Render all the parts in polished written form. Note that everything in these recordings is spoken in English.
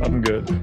I'm good.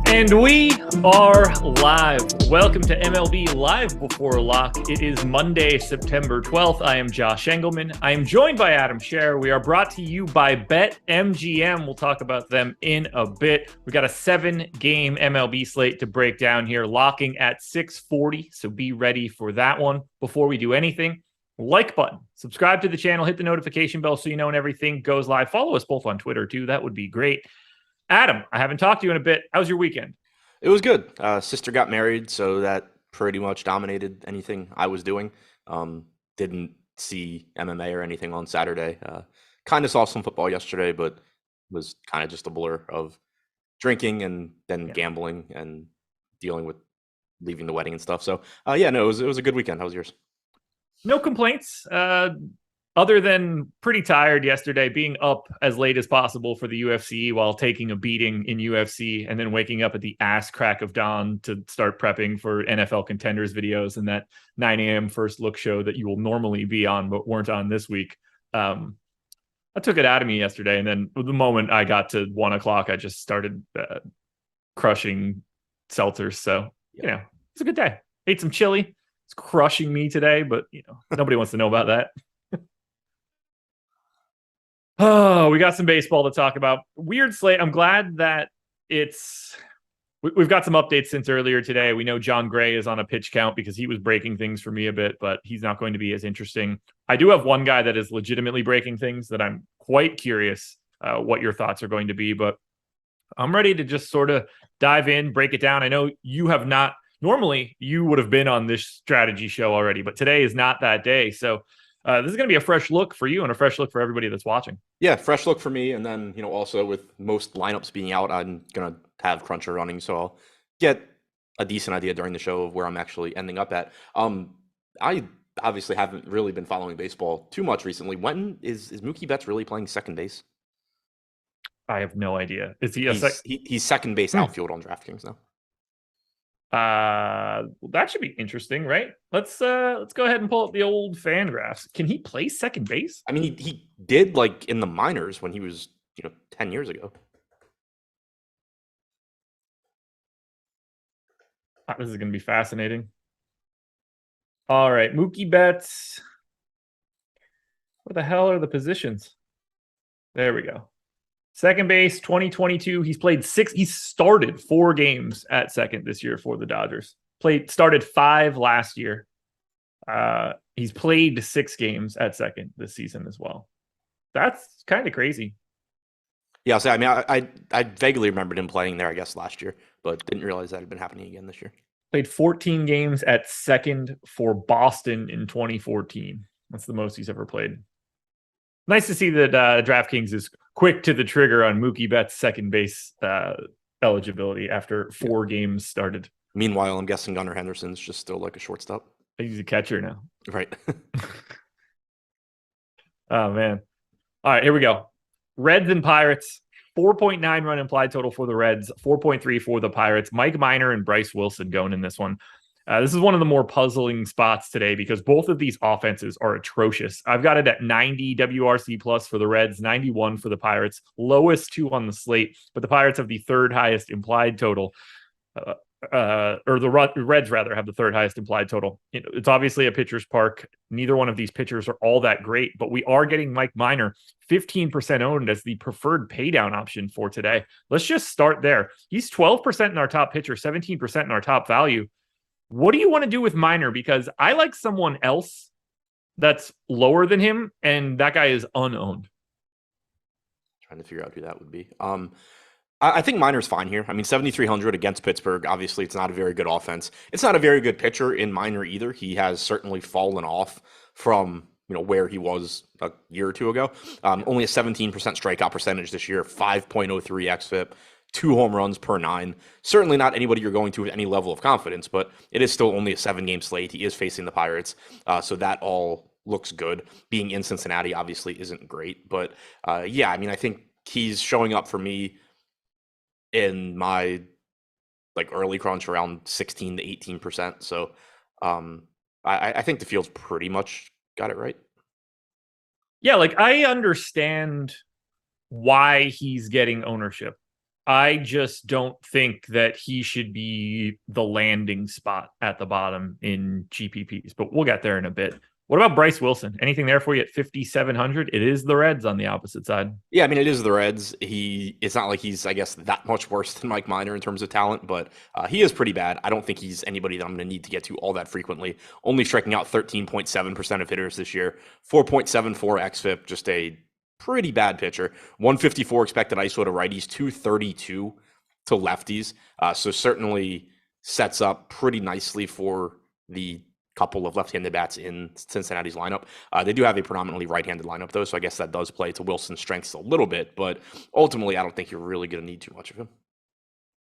And we are live. Welcome to MLB Live Before Lock. It is Monday, September 12th. I am Josh Engleman. I am joined by Adam Scher. We are brought to you by BetMGM. We'll talk about them in a bit. We got a 7-game MLB slate to break down here, locking at 6:40. So be ready for that one. Before we do anything, like button, subscribe to the channel, hit the notification bell so you know when everything goes live. Follow us both on Twitter too. That would be great. Adam, I haven't talked to you in a bit. How's your weekend? It was good. Sister got married, so that pretty much dominated anything I was doing. Didn't see MMA or anything on Saturday. Kind of saw some football yesterday, but was kind of just a blur of drinking and then gambling and dealing with leaving the wedding and stuff. So, it was a good weekend. How was yours? No complaints. Other than pretty tired yesterday, being up as late as possible for the UFC while taking a beating in UFC, and then waking up at the ass crack of dawn to start prepping for NFL Contenders videos and that 9 a.m. first look show that you will normally be on but weren't on this week. I took it out of me yesterday, and then the moment I got to 1 o'clock, I just started crushing seltzers. So it's a good day. Ate some chili. It's crushing me today, but nobody wants to know about that. Oh, we got some baseball to talk about. Weird slate. I'm glad that we've got some updates since earlier today. We know John Gray is on a pitch count because he was breaking things for me a bit, but he's not going to be as interesting. I do have one guy that is legitimately breaking things that I'm quite curious what your thoughts are going to be, but I'm ready to just sort of dive in, break it down. I know you have not. Normally, you would have been on this strategy show already, but today is not that day. So this is going to be a fresh look for you and a fresh look for everybody that's watching. Yeah, fresh look for me. And then, also with most lineups being out, I'm going to have Cruncher running. So I'll get a decent idea during the show of where I'm actually ending up at. I obviously haven't really been following baseball too much recently. When is Mookie Betts really playing second base? I have no idea. Is he he's second base outfield on DraftKings now. That should be interesting, right? Let's go ahead and pull up the old fan graphs. Can he play second base? I mean, he did like in the minors when he was 10 years ago. This is going to be fascinating. All right, Mookie Betts. What the hell are the positions? There we go. Second base, 2022. He's played he started 4 games at second this year for the Dodgers. Started 5 last year. He's played 6 games at second this season as well. That's kind of crazy. Yeah, so I mean, I vaguely remembered him playing there, I guess, last year, but didn't realize that had been happening again this year. Played 14 games at second for Boston in 2014. That's the most he's ever played. Nice to see that DraftKings is quick to the trigger on Mookie Betts' second base eligibility after 4 games started. Meanwhile, I'm guessing Gunnar Henderson's just still like a shortstop. He's a catcher now. Right. Oh, man. All right, here we go. Reds and Pirates. 4.9 run implied total for the Reds, 4.3 for the Pirates. Mike Minor and Bryce Wilson going in this one. This is one of the more puzzling spots today because both of these offenses are atrocious. I've got it at 90 WRC plus for the Reds, 91 for the Pirates, lowest 2 on the slate, but the Pirates have the 3rd highest implied total. Or the Reds rather have the 3rd highest implied total. It's obviously a pitcher's park. Neither one of these pitchers are all that great, but we are getting Mike Minor 15% owned as the preferred paydown option for today. Let's just start there. He's 12% in our top pitcher, 17% in our top value. What do you want to do with Minor? Because I like someone else that's lower than him, and that guy is unowned. Trying to figure out who that would be. I think Minor's fine here. I mean, 7,300 against Pittsburgh. Obviously, it's not a very good offense. It's not a very good pitcher in Minor either. He has certainly fallen off from where he was a year or 2 ago. Only a 17% strikeout percentage this year, 5.03 xFIP. 2 home runs per 9. Certainly not anybody you're going to with any level of confidence, but it is still only a 7-game slate. He is facing the Pirates, so that all looks good. Being in Cincinnati obviously isn't great, but yeah, I mean, I think he's showing up for me in my early crunch around 16 to 18%. So I think the field's pretty much got it right. Yeah, I understand why he's getting ownership. I just don't think that he should be the landing spot at the bottom in GPPs, but we'll get there in a bit. What about Bryce Wilson? Anything there for you at 5,700? It is the Reds on the opposite side. Yeah, I mean, it is the Reds. It's not like he's, I guess, that much worse than Mike Minor in terms of talent, but he is pretty bad. I don't think he's anybody that I'm going to need to get to all that frequently. Only striking out 13.7% of hitters this year, 4.74 xFIP, just a pretty bad pitcher. 154 expected ISO to righties, 232 to lefties. So certainly sets up pretty nicely for the couple of left-handed bats in Cincinnati's lineup. They do have a predominantly right-handed lineup, though, so I guess that does play to Wilson's strengths a little bit, but ultimately I don't think you're really going to need too much of him.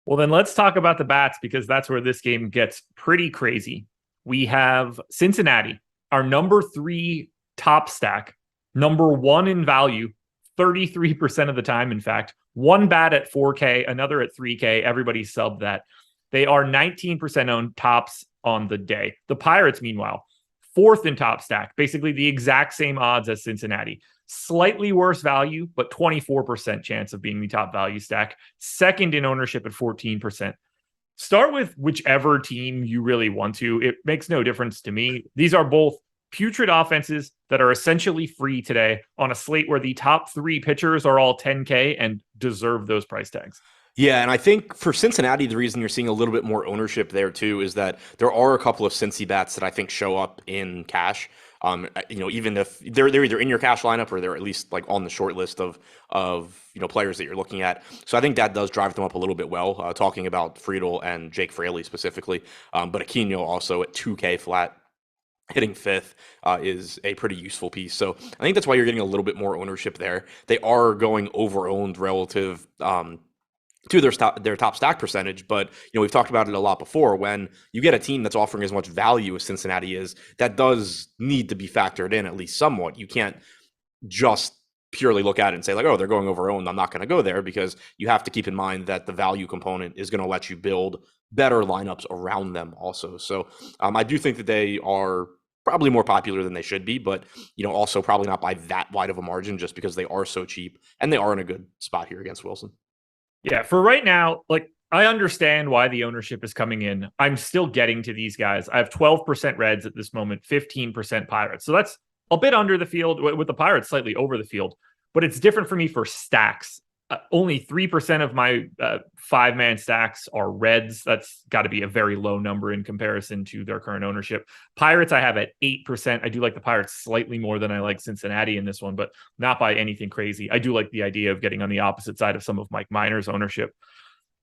Well, then let's talk about the bats, because that's where this game gets pretty crazy. We have Cincinnati, our number 3 top stack, number 1 in value, 33% of the time, in fact. One bat at 4K, another at 3K. Everybody subbed that. They are 19% owned tops on the day. The Pirates, meanwhile, 4th in top stack, basically the exact same odds as Cincinnati. Slightly worse value, but 24% chance of being the top value stack. 2nd in ownership at 14%. Start with whichever team you really want to. It makes no difference to me. These are both putrid offenses that are essentially free today on a slate where the top 3 pitchers are all 10K and deserve those price tags. Yeah, and I think for Cincinnati, the reason you're seeing a little bit more ownership there too is that there are a couple of Cincy bats that I think show up in cash. Even if they're either in your cash lineup or they're at least like on the short list of players that you're looking at. So I think that does drive them up a little bit well. Talking about Friedel and Jake Fraley specifically, but Aquino also at 2K flat. Hitting fifth is a pretty useful piece. So I think that's why you're getting a little bit more ownership there. They are going over owned relative to their top stack percentage. But we've talked about it a lot before. When you get a team that's offering as much value as Cincinnati is, that does need to be factored in at least somewhat. You can't just purely look at it and say like, oh, they're going over owned, I'm not going to go there, because you have to keep in mind that the value component is going to let you build better lineups around them also. So I do think that they are probably more popular than they should be, but also probably not by that wide of a margin, just because they are so cheap and they are in a good spot here against Wilson. Yeah, for right now, like I understand why the ownership is coming in. I'm still getting to these guys. I have 12% Reds at this moment, 15% Pirates. So that's a bit under the field, with the Pirates slightly over the field. But it's different for me for stacks. Only 3% of my 5-man stacks are Reds. That's got to be a very low number in comparison to their current ownership. Pirates I have at 8%. I do like the Pirates slightly more than I like Cincinnati in this one, but not by anything crazy. I do like the idea of getting on the opposite side of some of Mike Minor's ownership.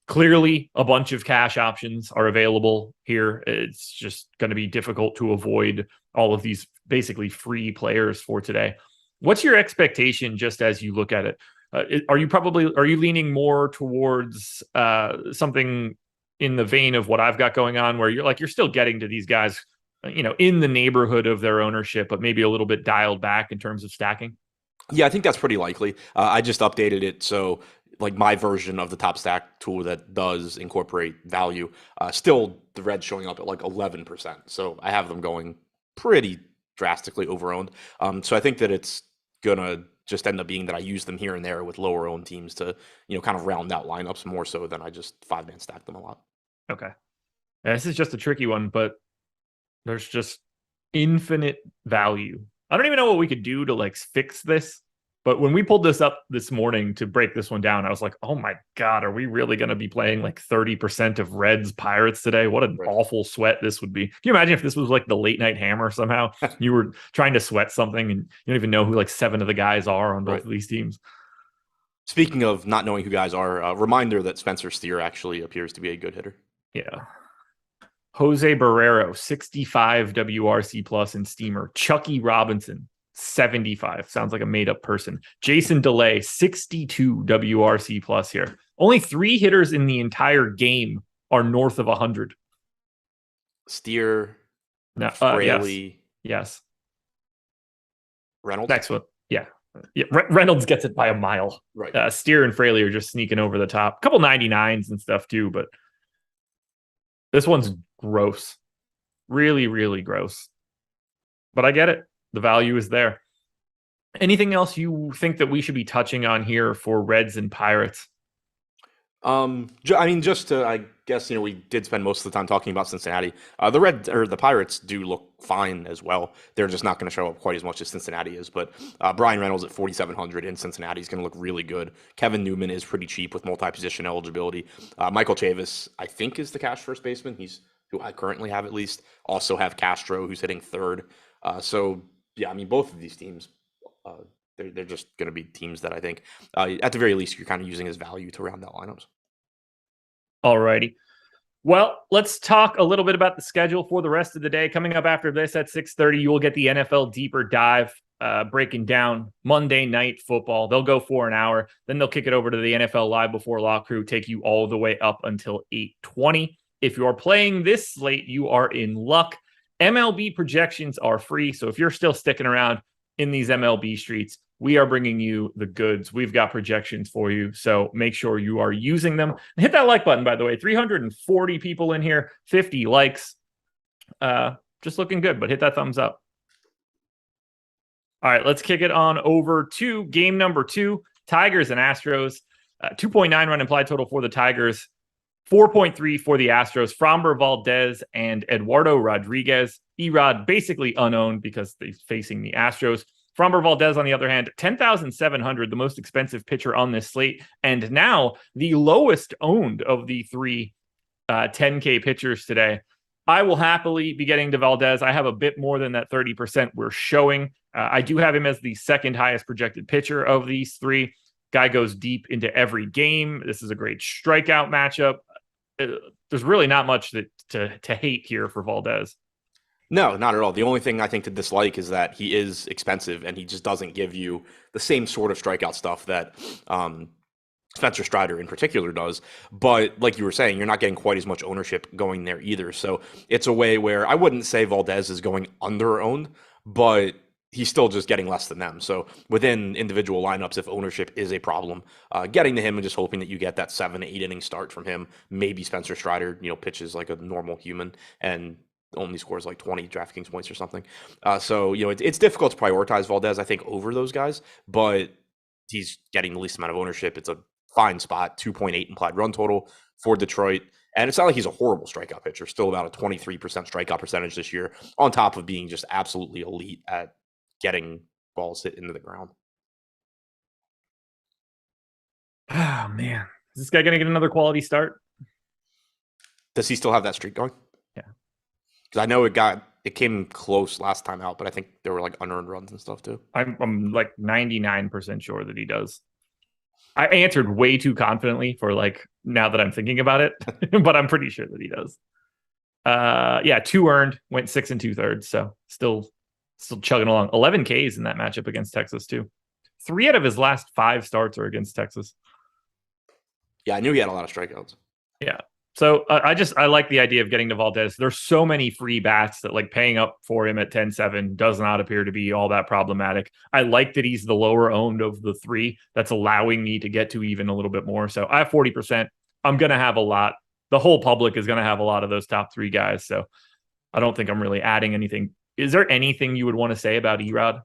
Clearly, a bunch of cash options are available here. It's just going to be difficult to avoid all of these basically free players for today. What's your expectation just as you look at it? Are you leaning more towards something in the vein of what I've got going on, where you're still getting to these guys, in the neighborhood of their ownership, but maybe a little bit dialed back in terms of stacking? Yeah, I think that's pretty likely. I just updated it so like my version of the top stack tool that does incorporate value, still the Reds showing up at like 11%. So I have them going pretty drastically over owned. So I think that it's gonna just end up being that I use them here and there with lower owned teams to, kind of round out lineups more so than I just 5-man stack them a lot. Okay. Yeah, this is just a tricky one, but there's just infinite value. I don't even know what we could do to like fix this. But when we pulled this up this morning to break this one down, I was like, oh my God, are we really going to be playing like 30% of Reds Pirates today? What an awful sweat this would be. Can you imagine if this was like the late night hammer somehow? You were trying to sweat something and you don't even know who like 7 of the guys are on both of these teams. Speaking of not knowing who guys are, a reminder that Spencer Steer actually appears to be a good hitter. Yeah. Jose Barrero, 65 WRC plus in Steamer. Chucky Robinson, 75. Sounds like a made-up person. Jason DeLay, 62 WRC plus here. Only 3 hitters in the entire game are north of 100. Steer, Fraley. Yes. Reynolds? Next one. Yeah. Reynolds gets it by a mile. Right. Steer and Fraley are just sneaking over the top. A couple 99s and stuff too, but this one's gross. Really, really gross. But I get it. The value is there. Anything else you think that we should be touching on here for Reds and Pirates? I mean, I guess, we did spend most of the time talking about Cincinnati. The Pirates do look fine as well. They're just not going to show up quite as much as Cincinnati is. But Brian Reynolds at 4,700 in Cincinnati is going to look really good. Kevin Newman is pretty cheap with multi-position eligibility. Michael Chavis, I think, is the cash first baseman. He's who I currently have at least. Also have Castro, who's hitting third. So yeah, I mean, both of these teams, they're just going to be teams that I think, at the very least, you're kind of using as value to round out lineups. All righty. Well, let's talk a little bit about the schedule for the rest of the day. Coming up after this at 6:30, you will get the NFL Deeper Dive, breaking down Monday Night Football. They'll go for an hour. Then they'll kick it over to the NFL Live Before Lock crew, take you all the way up until 8:20. If you are playing this slate, you are in luck. MLB projections are free. So if you're still sticking around in these MLB streets, we are bringing you the goods. We've got projections for you. So make sure you are using them. And hit that like button, by the way. 340 people in here, 50 likes. Just looking good, but hit that thumbs up. All right, let's kick it on over to game number 2, Tigers and Astros. 2.9 run implied total for the Tigers. 4.3 for the Astros, Framber Valdez and Eduardo Rodriguez. Erod basically unowned because he's facing the Astros. Framber Valdez, on the other hand, 10,700, the most expensive pitcher on this slate, and now the lowest owned of the three 10K pitchers today. I will happily be getting to Valdez. I have a bit more than that 30% we're showing. I do have him as the second highest projected pitcher of these three. Guy goes deep into every game. This is a great strikeout matchup. There's really not much to hate here for Valdez. No, not at all. The only thing I think to dislike is that he is expensive and he just doesn't give you the same sort of strikeout stuff that Spencer Strider in particular does. But like you were saying, you're not getting quite as much ownership going there either. So it's a way where I wouldn't say Valdez is going under-owned, but he's still just getting less than them. So within individual lineups, if ownership is a problem, getting to him and just hoping that you get that 7 to 8 inning start from him. Maybe Spencer Strider, pitches like a normal human and only scores like 20 DraftKings points or something. So it's difficult to prioritize Valdez, I think, over those guys, but he's getting the least amount of ownership. It's a fine spot, 2.8 implied run total for Detroit. And it's not like he's a horrible strikeout pitcher, still about a 23% strikeout percentage this year, on top of being just absolutely elite at getting balls hit into the ground. Oh, man. Is this guy going to get another quality start? Does he still have that streak going? Yeah. Because I know it came close last time out, but I think there were like unearned runs and stuff too. I'm like 99% sure that he does. I answered way too confidently for like now that I'm thinking about it, but I'm pretty sure that he does. 2 earned, went 6 2/3, so still chugging along. 11 Ks in that matchup against Texas too. 3 out of his last 5 starts are against Texas. Yeah, I knew he had a lot of strikeouts. Yeah. So I like the idea of getting to Valdez. There's so many free bats that like paying up for him at 10-7 does not appear to be all that problematic. I like that he's the lower owned of the 3. That's allowing me to get to even a little bit more. So I have 40%. I'm going to have a lot. The whole public is going to have a lot of those top 3 guys. So I don't think I'm really adding anything. Is there anything you would want to say about Erod?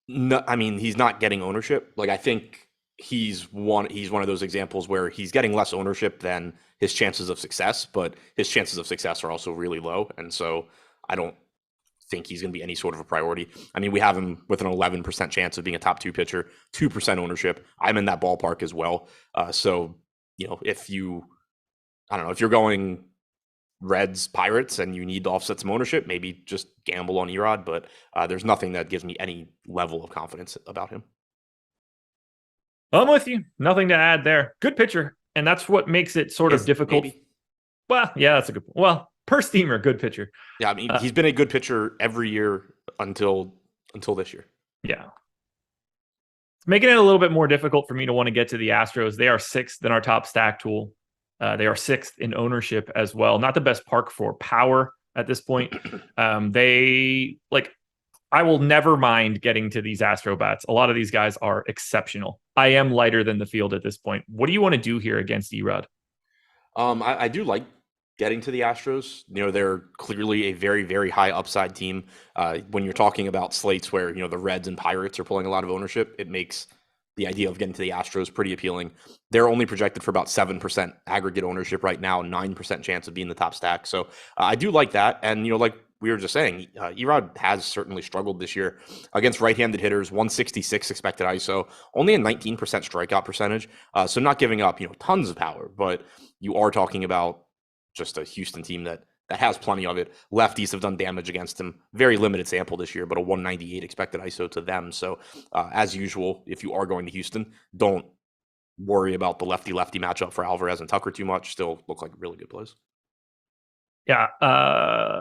No, I mean, he's not getting ownership. Like, I think he's one of those examples where he's getting less ownership than his chances of success, but his chances of success are also really low. And so I don't think he's going to be any sort of a priority. I mean, we have him with an 11% chance of being a top 2 pitcher, 2% ownership. I'm in that ballpark as well. So, if you're going Reds, Pirates, and you need to offset some ownership, maybe just gamble on Erod, but there's nothing that gives me any level of confidence about him. I'm with you. Nothing to add there. Good pitcher. And that's what makes it sort of difficult. Maybe. Well, yeah, that's a good point. Well, per steamer, good pitcher. Yeah, I mean, he's been a good pitcher every year until this year. Yeah. It's making it a little bit more difficult for me to want to get to the Astros. They are 6th in our top stack tool. They are 6th in ownership as well. Not the best park for power at this point. I will never mind getting to these Astro bats. A lot of these guys are exceptional. I am lighter than the field at this point. What do you want to do here against Erod? I do like getting to the Astros. They're clearly a very, very high upside team. When you're talking about slates where, the Reds and Pirates are pulling a lot of ownership, it makes the idea of getting to the Astros pretty appealing. They're only projected for about 7% aggregate ownership right now, 9% chance of being the top stack. So I do like that. And, like we were just saying, Erod has certainly struggled this year against right-handed hitters, 166 expected ISO, only a 19% strikeout percentage. So not giving up, tons of power, but you are talking about just a Houston team that has plenty of it. Lefties have done damage against him. Very limited sample this year, but a 198 expected ISO to them. So as usual, if you are going to Houston, don't worry about the lefty-lefty matchup for Alvarez and Tucker too much. Still look like really good plays. Yeah.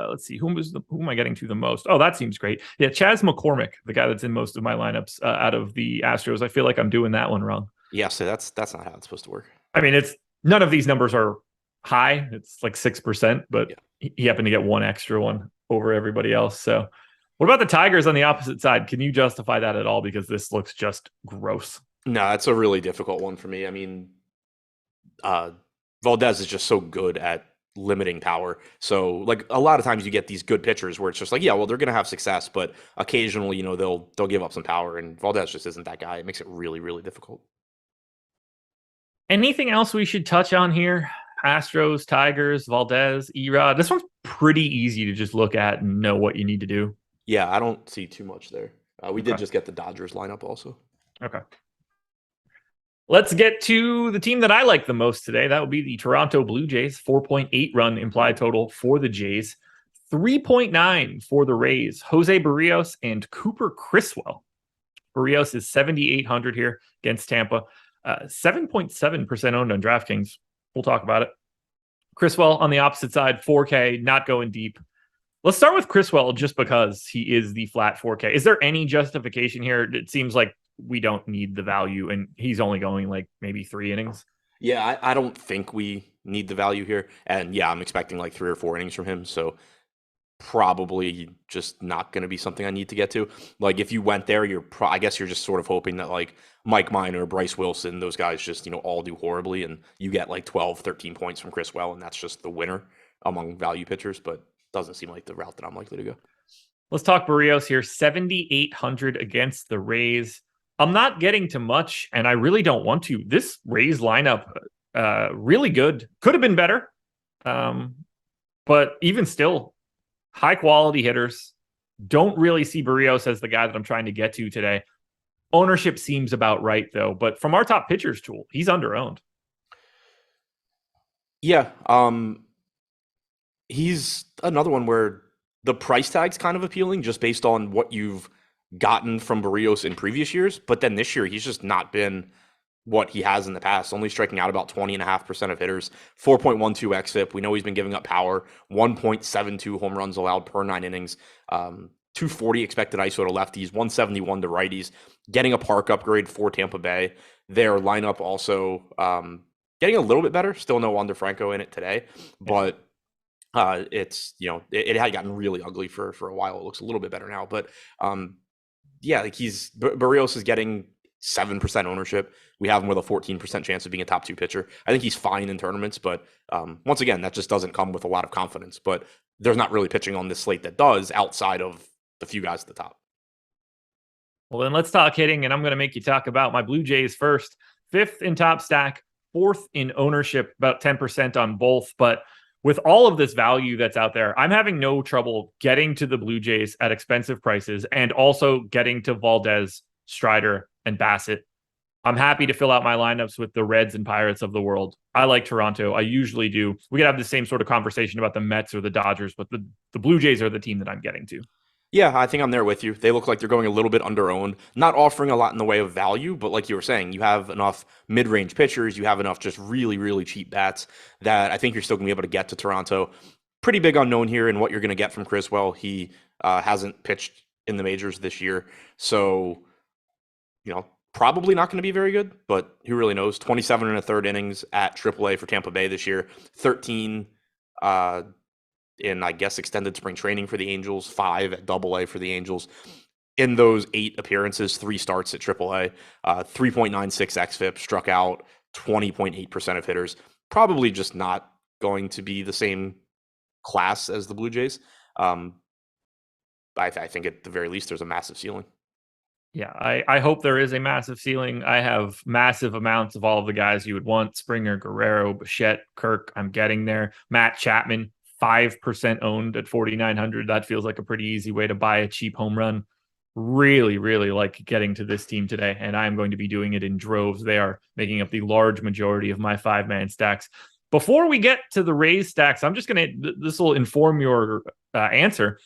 Let's see. Who am I getting to the most? Oh, that seems great. Yeah. Chas McCormick, the guy that's in most of my lineups out of the Astros. I feel like I'm doing that one wrong. Yeah. So that's not how it's supposed to work. I mean, none of these numbers are high. It's like 6%, but he happened to get one extra one over everybody else. So what about the Tigers on the opposite side? Can you justify that at all? Because this looks just gross. No, it's a really difficult one for me. I mean, Valdez is just so good at limiting power. So like a lot of times you get these good pitchers where it's just like, yeah, well, they're going to have success, but occasionally, they'll give up some power, and Valdez just isn't that guy. It makes it really, really difficult. Anything else we should touch on here? Astros, Tigers, Valdez, Erod. This one's pretty easy to just look at and know what you need to do. Yeah, I don't see too much there. We did Okay. just get the Dodgers lineup also. Okay. Let's get to the team that I like the most today. That would be the Toronto Blue Jays. 4.8 run implied total for the Jays. 3.9 for the Rays. Jose Barrios and Cooper Criswell. Barrios is 7,800 here against Tampa. 7.7% owned on DraftKings. We'll talk about it. Criswell on the opposite side, 4K, not going deep. Let's start with Criswell just because he is the flat 4K. Is there any justification here? It seems like we don't need the value, and he's only going like maybe 3 innings. Yeah, I don't think we need the value here. And yeah, I'm expecting like 3 or 4 innings from him. So probably just not going to be something I need to get to. Like if you went there, I guess you're just sort of hoping that like Mike Minor, Bryce Wilson, those guys just, all do horribly and you get like 12, 13 points from Criswell and that's just the winner among value pitchers, but doesn't seem like the route that I'm likely to go. Let's talk Barrios here. 7,800 against the Rays. I'm not getting to much and I really don't want to. This Rays lineup, really good. Could have been better. But even still, high quality hitters. Don't really see Barrios as the guy that I'm trying to get to today. Ownership seems about right, though. But from our top pitchers tool, he's under-owned. Yeah. He's another one where the price tag's kind of appealing just based on what you've gotten from Barrios in previous years. But then this year, he's just not been what he has in the past, only striking out about 20.5% of hitters, 4.12 xFIP. We know he's been giving up power, 1.72 home runs allowed per 9 innings, 240 expected ISO to lefties, 171 to righties, getting a park upgrade for Tampa Bay. Their lineup also getting a little bit better, still no Wander Franco in it today, but it's, it had gotten really ugly for a while. It looks a little bit better now, but yeah, like Barrios is getting 7% ownership. We have him with a 14% chance of being a top 2 pitcher. I think he's fine in tournaments, but once again, that just doesn't come with a lot of confidence. But there's not really pitching on this slate that does outside of the few guys at the top. Well, then let's talk hitting, and I'm going to make you talk about my Blue Jays first. 5th in top stack, 4th in ownership, about 10% on both. But with all of this value that's out there, I'm having no trouble getting to the Blue Jays at expensive prices and also getting to Valdez, Strider, and Bassett. I'm happy to fill out my lineups with the Reds and Pirates of the world. I like Toronto. I usually do. We could have the same sort of conversation about the Mets or the Dodgers, but the Blue Jays are the team that I'm getting to. Yeah, I think I'm there with you. They look like they're going a little bit under-owned, not offering a lot in the way of value, but like you were saying, you have enough mid-range pitchers, you have enough just really, really cheap bats that I think you're still going to be able to get to Toronto. Pretty big unknown here in what you're going to get from Criswell. He hasn't pitched in the majors this year, so probably not going to be very good, but who really knows? 27 and a third innings at AAA for Tampa Bay this year, 13 in, I guess, extended spring training for the Angels, 5 at AA for the Angels. In those 8 appearances, 3 starts at AAA, 3.96 xFIP, struck out 20.8% of hitters. Probably just not going to be the same class as the Blue Jays. I think at the very least, there's a massive ceiling. Yeah, I hope there is a massive ceiling. I have massive amounts of all of the guys you would want. Springer, Guerrero, Bichette, Kirk, I'm getting there. Matt Chapman, 5% owned at 4,900. That feels like a pretty easy way to buy a cheap home run. Really, really like getting to this team today, and I'm going to be doing it in droves. They are making up the large majority of my 5-man stacks. Before we get to the Rays stacks, I'm just going to, this will inform your answer.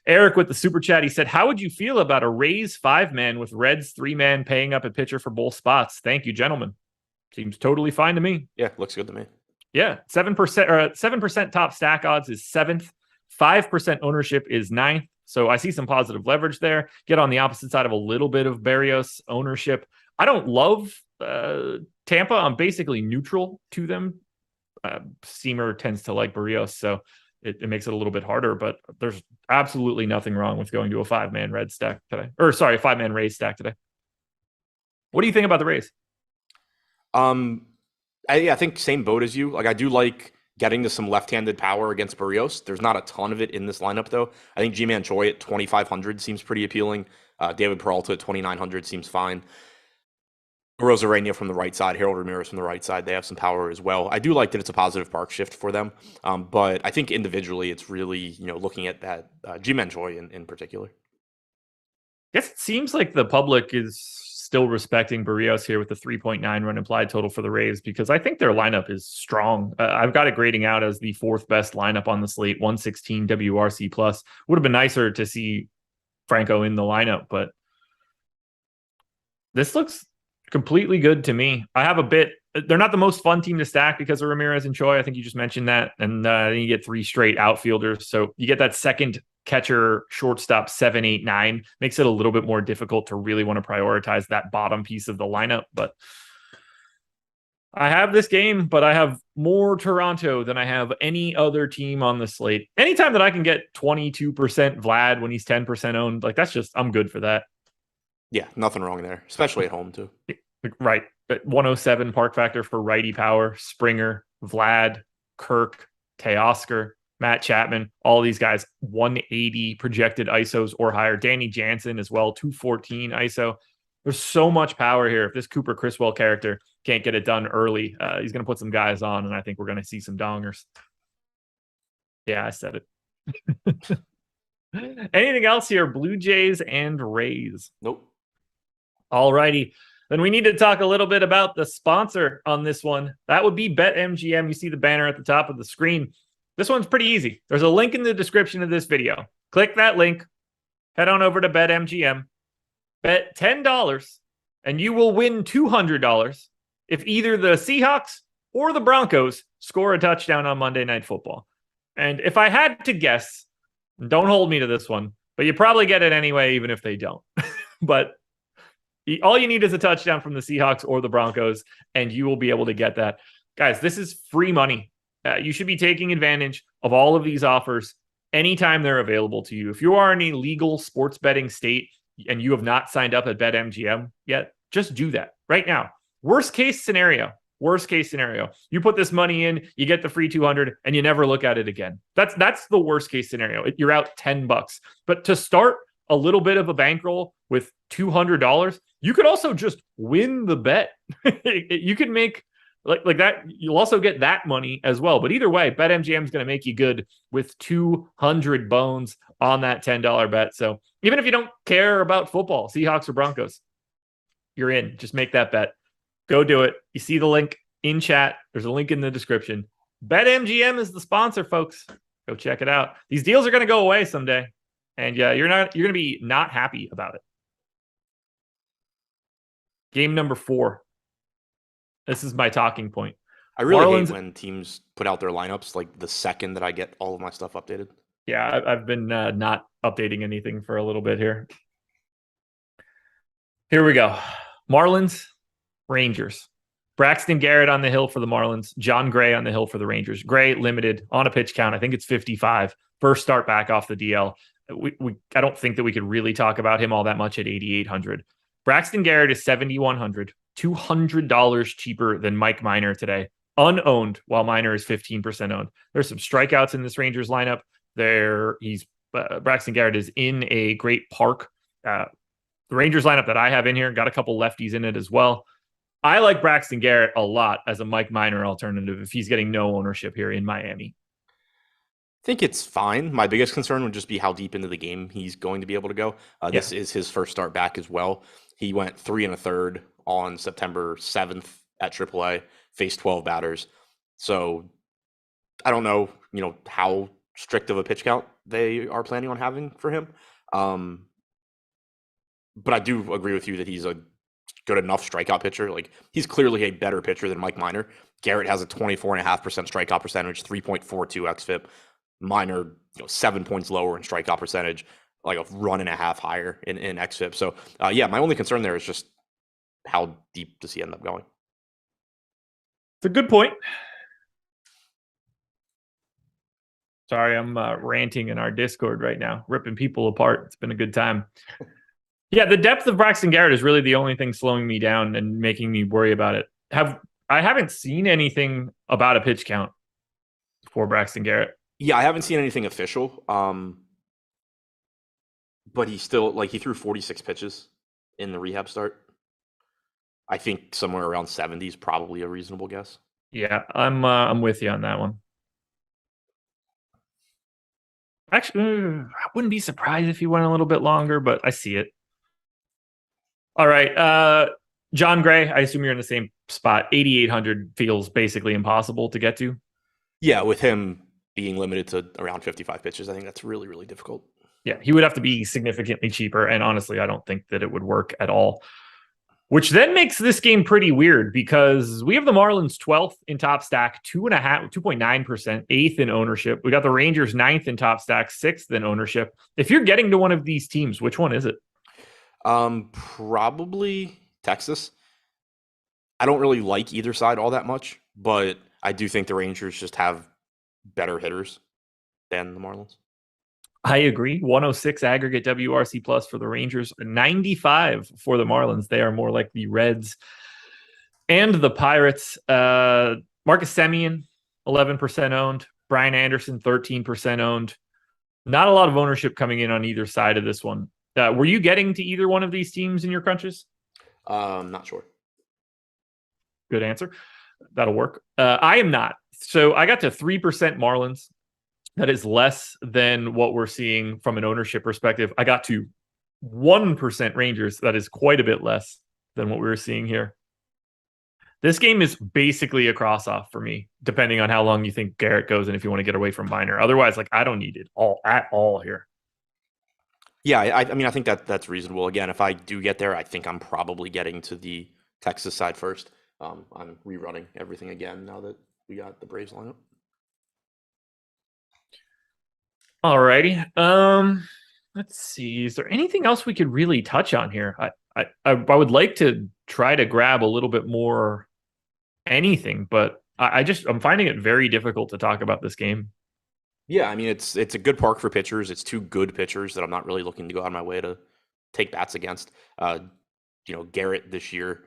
Eric with the super chat, he said, how would you feel about a Rays 5-man with Reds 3-man paying up a pitcher for both spots? Thank you, gentlemen. Seems totally fine to me. Yeah, looks good to me. Yeah, 7% top stack odds is 7th. 5% ownership is 9th. So I see some positive leverage there. Get on the opposite side of a little bit of Barrios ownership. I don't love Tampa. I'm basically neutral to them. Steamer tends to like Barrios, so it makes it a little bit harder, but there's absolutely nothing wrong with going to a 5-man Red stack today. Or sorry, a 5-man Rays stack today. What do you think about the Rays? I think same boat as you. Like, I do like getting to some left-handed power against Barrios. There's not a ton of it in this lineup, though. I think G-Man Choi at 2,500 seems pretty appealing. David Peralta at 2,900 seems fine. Rosarena from the right side, Harold Ramirez from the right side. They have some power as well. I do like that it's a positive park shift for them. But I think individually, it's really, looking at that G-Men Joy in particular. Guess it seems like the public is still respecting Barrios here with the 3.9 run implied total for the Rays because I think their lineup is strong. I've got it grading out as the fourth best lineup on the slate, 116 WRC plus. Would have been nicer to see Franco in the lineup, but this looks completely good to me. I have a bit. They're not the most fun team to stack because of Ramirez and Choi. I think you just mentioned that. And then you get three straight outfielders. So you get that second catcher, shortstop, 7, 8, 9. Makes it a little bit more difficult to really want to prioritize that bottom piece of the lineup. But I have this game, but I have more Toronto than I have any other team on the slate. Anytime that I can get 22% Vlad when he's 10% owned, like that's just, I'm good for that. Yeah, nothing wrong there, especially at home too. Right. But 107 park factor for righty power, Springer, Vlad, Kirk, Teoscar, Matt Chapman, all these guys, 180 projected ISOs or higher. Danny Jansen as well, 214 ISO. There's so much power here. If this Cooper Criswell character can't get it done early, he's going to put some guys on, and I think we're going to see some dongers. Yeah, I said it. Anything else here? Blue Jays and Rays. Nope. All righty. Then we need to talk a little bit about the sponsor on this one. That would be BetMGM. You see the banner at the top of the screen. This one's pretty easy. There's a link in the description of this video. Click that link. Head on over to BetMGM. Bet $10 and you will win $200 if either the Seahawks or the Broncos score a touchdown on Monday Night Football. And if I had to guess, don't hold me to this one, but you probably get it anyway, even if they don't. But all you need is a touchdown from the Seahawks or the Broncos, and you will be able to get that. Guys, this is free money. You should be taking advantage of all of these offers anytime they're available to you. If you are in a legal sports betting state and you have not signed up at BetMGM yet, just do that right now. Worst case scenario, you put this money in, you get the free 200, and you never look at it again. That's the worst case scenario. You're out $10. But to start a little bit of a bankroll with $200, you could also just win the bet. You can make like that. You'll also get that money as well. But either way, BetMGM is going to make you good with 200 bones on that $10 bet. So even if you don't care about football, Seahawks or Broncos, you're in. Just make that bet. Go do it. You see the link in chat. There's a link in the description. BetMGM is the sponsor, folks. Go check it out. These deals are going to go away someday. And yeah, you're going to be not happy about it. Game number 4. This is my talking point. I really hate when teams put out their lineups like the second that I get all of my stuff updated. Yeah, I've been not updating anything for a little bit here. Here we go. Marlins, Rangers. Braxton Garrett on the hill for the Marlins. John Gray on the hill for the Rangers. Gray limited on a pitch count. I think it's 55. First start back off the DL. I don't think that we could really talk about him all that much at 8,800. Braxton Garrett is 7,100, $200 cheaper than Mike Minor today. Unowned, while Minor is 15% owned. There's some strikeouts in this Rangers lineup. Braxton Garrett is in a great park. The Rangers lineup that I have in here got a couple lefties in it as well. I like Braxton Garrett a lot as a Mike Minor alternative if he's getting no ownership here in Miami. I think it's fine. My biggest concern would just be how deep into the game he's going to be able to go. This is his first start back as well. He went 3 1/3 on September 7th at AAA, faced 12 batters. So I don't know, how strict of a pitch count they are planning on having for him. But I do agree with you that he's a good enough strikeout pitcher. Like, he's clearly a better pitcher than Mike Minor. Garrett has a 24.5% strikeout percentage, 3.42 xFIP. Minor, 7 points lower in strikeout percentage, like a run and a half higher in xFIP. So, my only concern there is just how deep does he end up going? It's a good point. Sorry, I'm ranting in our Discord right now, ripping people apart. It's been a good time. Yeah, the depth of Braxton Garrett is really the only thing slowing me down and making me worry about it. I haven't seen anything about a pitch count for Braxton Garrett. Yeah, I haven't seen anything official. But he still, he threw 46 pitches in the rehab start. I think somewhere around 70 is probably a reasonable guess. Yeah, I'm with you on that one. Actually, I wouldn't be surprised if he went a little bit longer, but I see it. All right. John Gray, I assume you're in the same spot. 8,800 feels basically impossible to get to. Yeah, with him being limited to around 55 pitches, I think that's really, really difficult. Yeah, he would have to be significantly cheaper. And honestly, I don't think that it would work at all. Which then makes this game pretty weird because we have the Marlins 12th in top stack, 2.9%, 8th in ownership. We got the Rangers 9th in top stack, 6th in ownership. If you're getting to one of these teams, which one is it? Probably Texas. I don't really like either side all that much, but I do think the Rangers just have better hitters than the Marlins. I agree. 106 aggregate WRC plus for the Rangers, 95 for the Marlins. They are more like the Reds and the Pirates. Marcus Semien, 11% owned. Brian Anderson, 13% owned. Not a lot of ownership coming in on either side of this one. Were you getting to either one of these teams in your crunches? Not sure. Good answer. That'll work. I am not. So I got to 3% Marlins. That is less than what we're seeing from an ownership perspective. I got to 1% Rangers. That is quite a bit less than what we were seeing here. This game is basically a cross-off for me, depending on how long you think Garrett goes and if you want to get away from Viner. Otherwise, like I don't need it at all here. Yeah, I mean, I think that's reasonable. Again, if I do get there, I think I'm probably getting to the Texas side first. I'm rerunning everything again now that we got the Braves lineup. Alrighty. Let's see. Is there anything else we could really touch on here? I would like to try to grab a little bit more anything, but I'm finding it very difficult to talk about this game. Yeah, I mean it's a good park for pitchers. It's two good pitchers that I'm not really looking to go out of my way to take bats against. Garrett this year,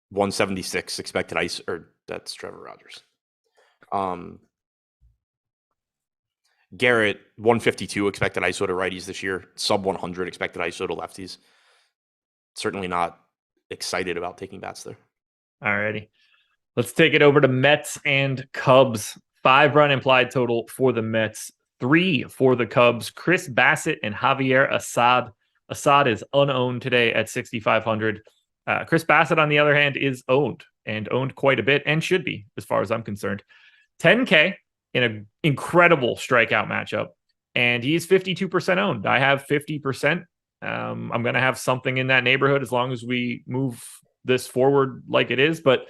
176 expected ice, or that's Trevor Rogers. Garrett, 152 expected ISO to righties this year, sub 100 expected ISO to lefties. Certainly not excited about taking bats there. Alrighty. Let's take it over to Mets and Cubs. 5-run implied total for the Mets, 3 for the Cubs. Chris Bassett and Javier Assad. Assad is unowned today at 6,500. Chris Bassett, on the other hand, is owned and owned quite a bit and should be, as far as I'm concerned. 10K in an incredible strikeout matchup, and he's 52% owned. I have 50%. I'm going to have something in that neighborhood as long as we move this forward like it is, but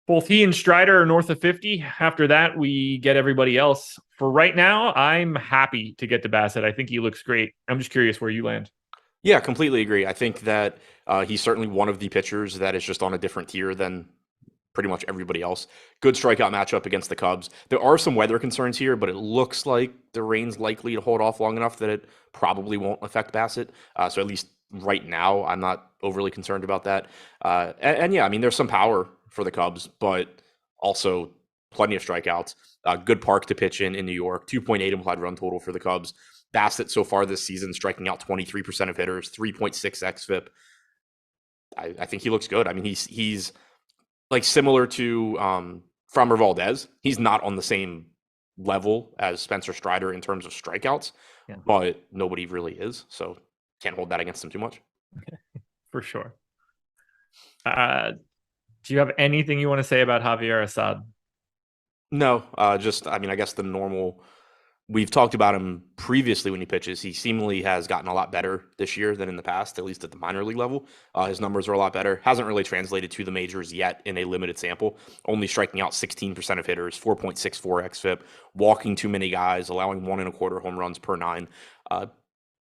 both he and Strider are north of 50. After that, we get everybody else. For right now, I'm happy to get to Bassett. I think he looks great. I'm just curious where you land. Yeah, completely agree. I think that he's certainly one of the pitchers that is just on a different tier than pretty much everybody else. Good strikeout matchup against the Cubs. There are some weather concerns here, but it looks like the rain's likely to hold off long enough that it probably won't affect Bassett. So at least right now, I'm not overly concerned about that. And yeah, I mean, there's some power for the Cubs, but also plenty of strikeouts. Good park to pitch in New York. 2.8 implied run total for the Cubs. Bassett so far this season striking out 23% of hitters, 3.6 xFIP. I think he looks good. I mean, he's like similar to Framber Valdez. He's not on the same level as Spencer Strider in terms of strikeouts, but nobody really is. So can't hold that against him too much. For sure. Do you have anything you want to say about Javier Assad? No, I guess the normal. We've talked about him previously when he pitches. He seemingly has gotten a lot better this year than in the past, at least at the minor league level. His numbers are a lot better. Hasn't really translated to the majors yet in a limited sample. Only striking out 16% of hitters, 4.64 xFIP, walking too many guys, allowing 1.25 home runs per 9.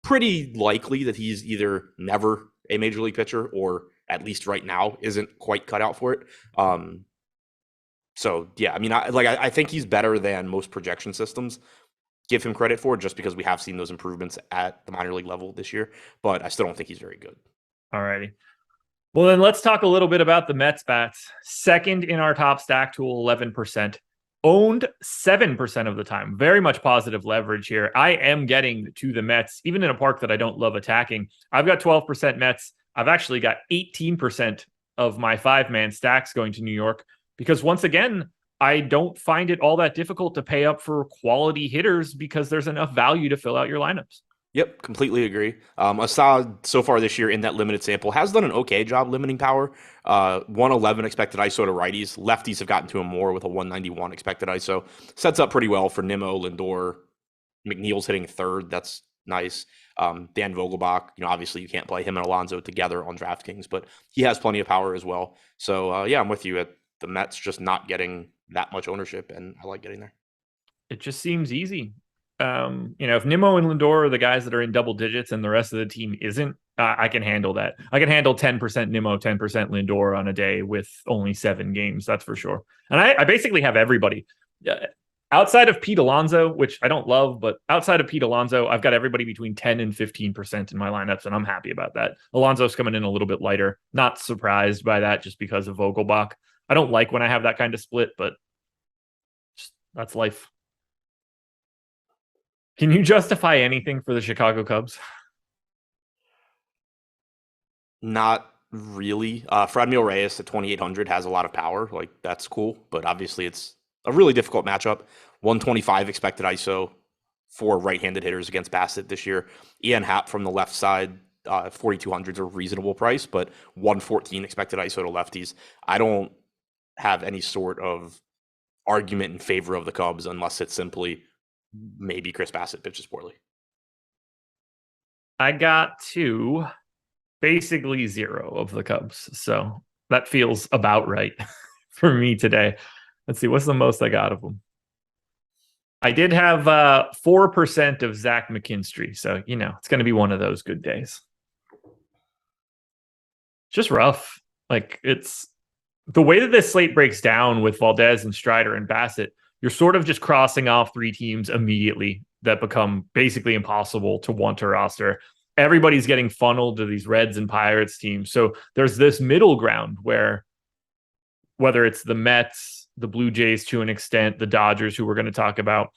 Pretty likely that he's either never a major league pitcher or at least right now isn't quite cut out for it. So yeah, I mean, I think he's better than most projection systems give him credit for, just because we have seen those improvements at the minor league level this year, but I still don't think he's very good. All righty. Well, then let's talk a little bit about the Mets bats. Second in our top stack tool, 11%. Owned 7% of the time. Very much positive leverage here. I am getting to the Mets, even in a park that I don't love attacking. I've got 12% Mets. I've actually got 18% of my 5-man stacks going to New York because once again, I don't find it all that difficult to pay up for quality hitters because there's enough value to fill out your lineups. Yep, completely agree. Assad so far this year in that limited sample has done an okay job limiting power. 111 expected ISO to righties. Lefties have gotten to him more with a 191 expected ISO. Sets up pretty well for Nimmo, Lindor. McNeil's hitting third. That's nice. Dan Vogelbach, obviously you can't play him and Alonso together on DraftKings, but he has plenty of power as well. So yeah, I'm with you at the Mets just not getting that much ownership, and I like getting there. It just seems easy. If Nimmo and Lindor are the guys that are in double digits and the rest of the team isn't, I can handle that. I can handle 10% Nimmo, 10% Lindor on a day with only 7 games. That's for sure. And I basically have everybody. Outside of Pete Alonso, which I don't love, but outside of Pete Alonso, I've got everybody between 10 and 15% in my lineups, and I'm happy about that. Alonso's coming in a little bit lighter. Not surprised by that just because of Vogelbach. I don't like when I have that kind of split, but that's life. Can you justify anything for the Chicago Cubs? Not really. Franmil Reyes at 2,800 has a lot of power. Like, that's cool, but obviously it's a really difficult matchup. 125 expected ISO for right-handed hitters against Bassett this year. Ian Happ from the left side, 4,200 is a reasonable price, but 114 expected ISO to lefties. I don't have any sort of argument in favor of the Cubs unless it's simply maybe Chris Bassett pitches poorly. I got to basically 0 of the Cubs, so that feels about right for me today. Let's see, what's the most I got of them? I did have 4% of Zach McKinstry, so it's going to be one of those good days. Just rough. Like, it's the way that this slate breaks down with Valdez and Strider and Bassett. You're sort of just crossing off 3 teams immediately that become basically impossible to want to roster. Everybody's getting funneled to these Reds and Pirates teams. So there's this middle ground where whether it's the Mets, the Blue Jays to an extent, the Dodgers, who we're going to talk about,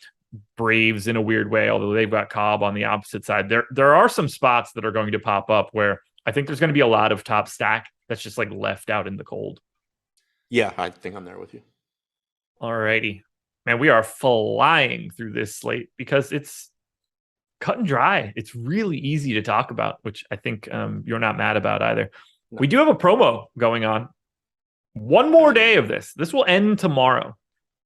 Braves in a weird way, although they've got Cobb on the opposite side. There are some spots that are going to pop up where I think there's going to be a lot of top stack that's just like left out in the cold. Yeah, I think I'm there with you. All righty. Man, we are flying through this slate because it's cut and dry. It's really easy to talk about, which I think you're not mad about either. No. We do have a promo going on. One more day of this. This will end tomorrow.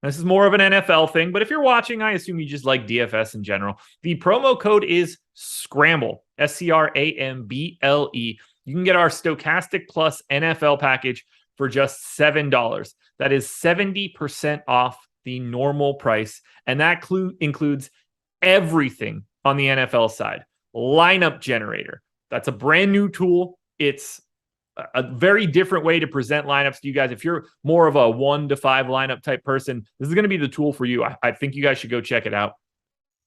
This is more of an NFL thing, but if you're watching, I assume you just like DFS in general. The promo code is SCRAMBLE, SCRAMBLE. You can get our Stokastic Plus NFL package for just $7. That is 70% off the normal price, and that includes everything on the NFL side. Lineup generator. That's a brand new tool. It's a very different way to present lineups to you guys. If you're more of a 1 to 5 lineup type person, this is going to be the tool for you. I think you guys should go check it out.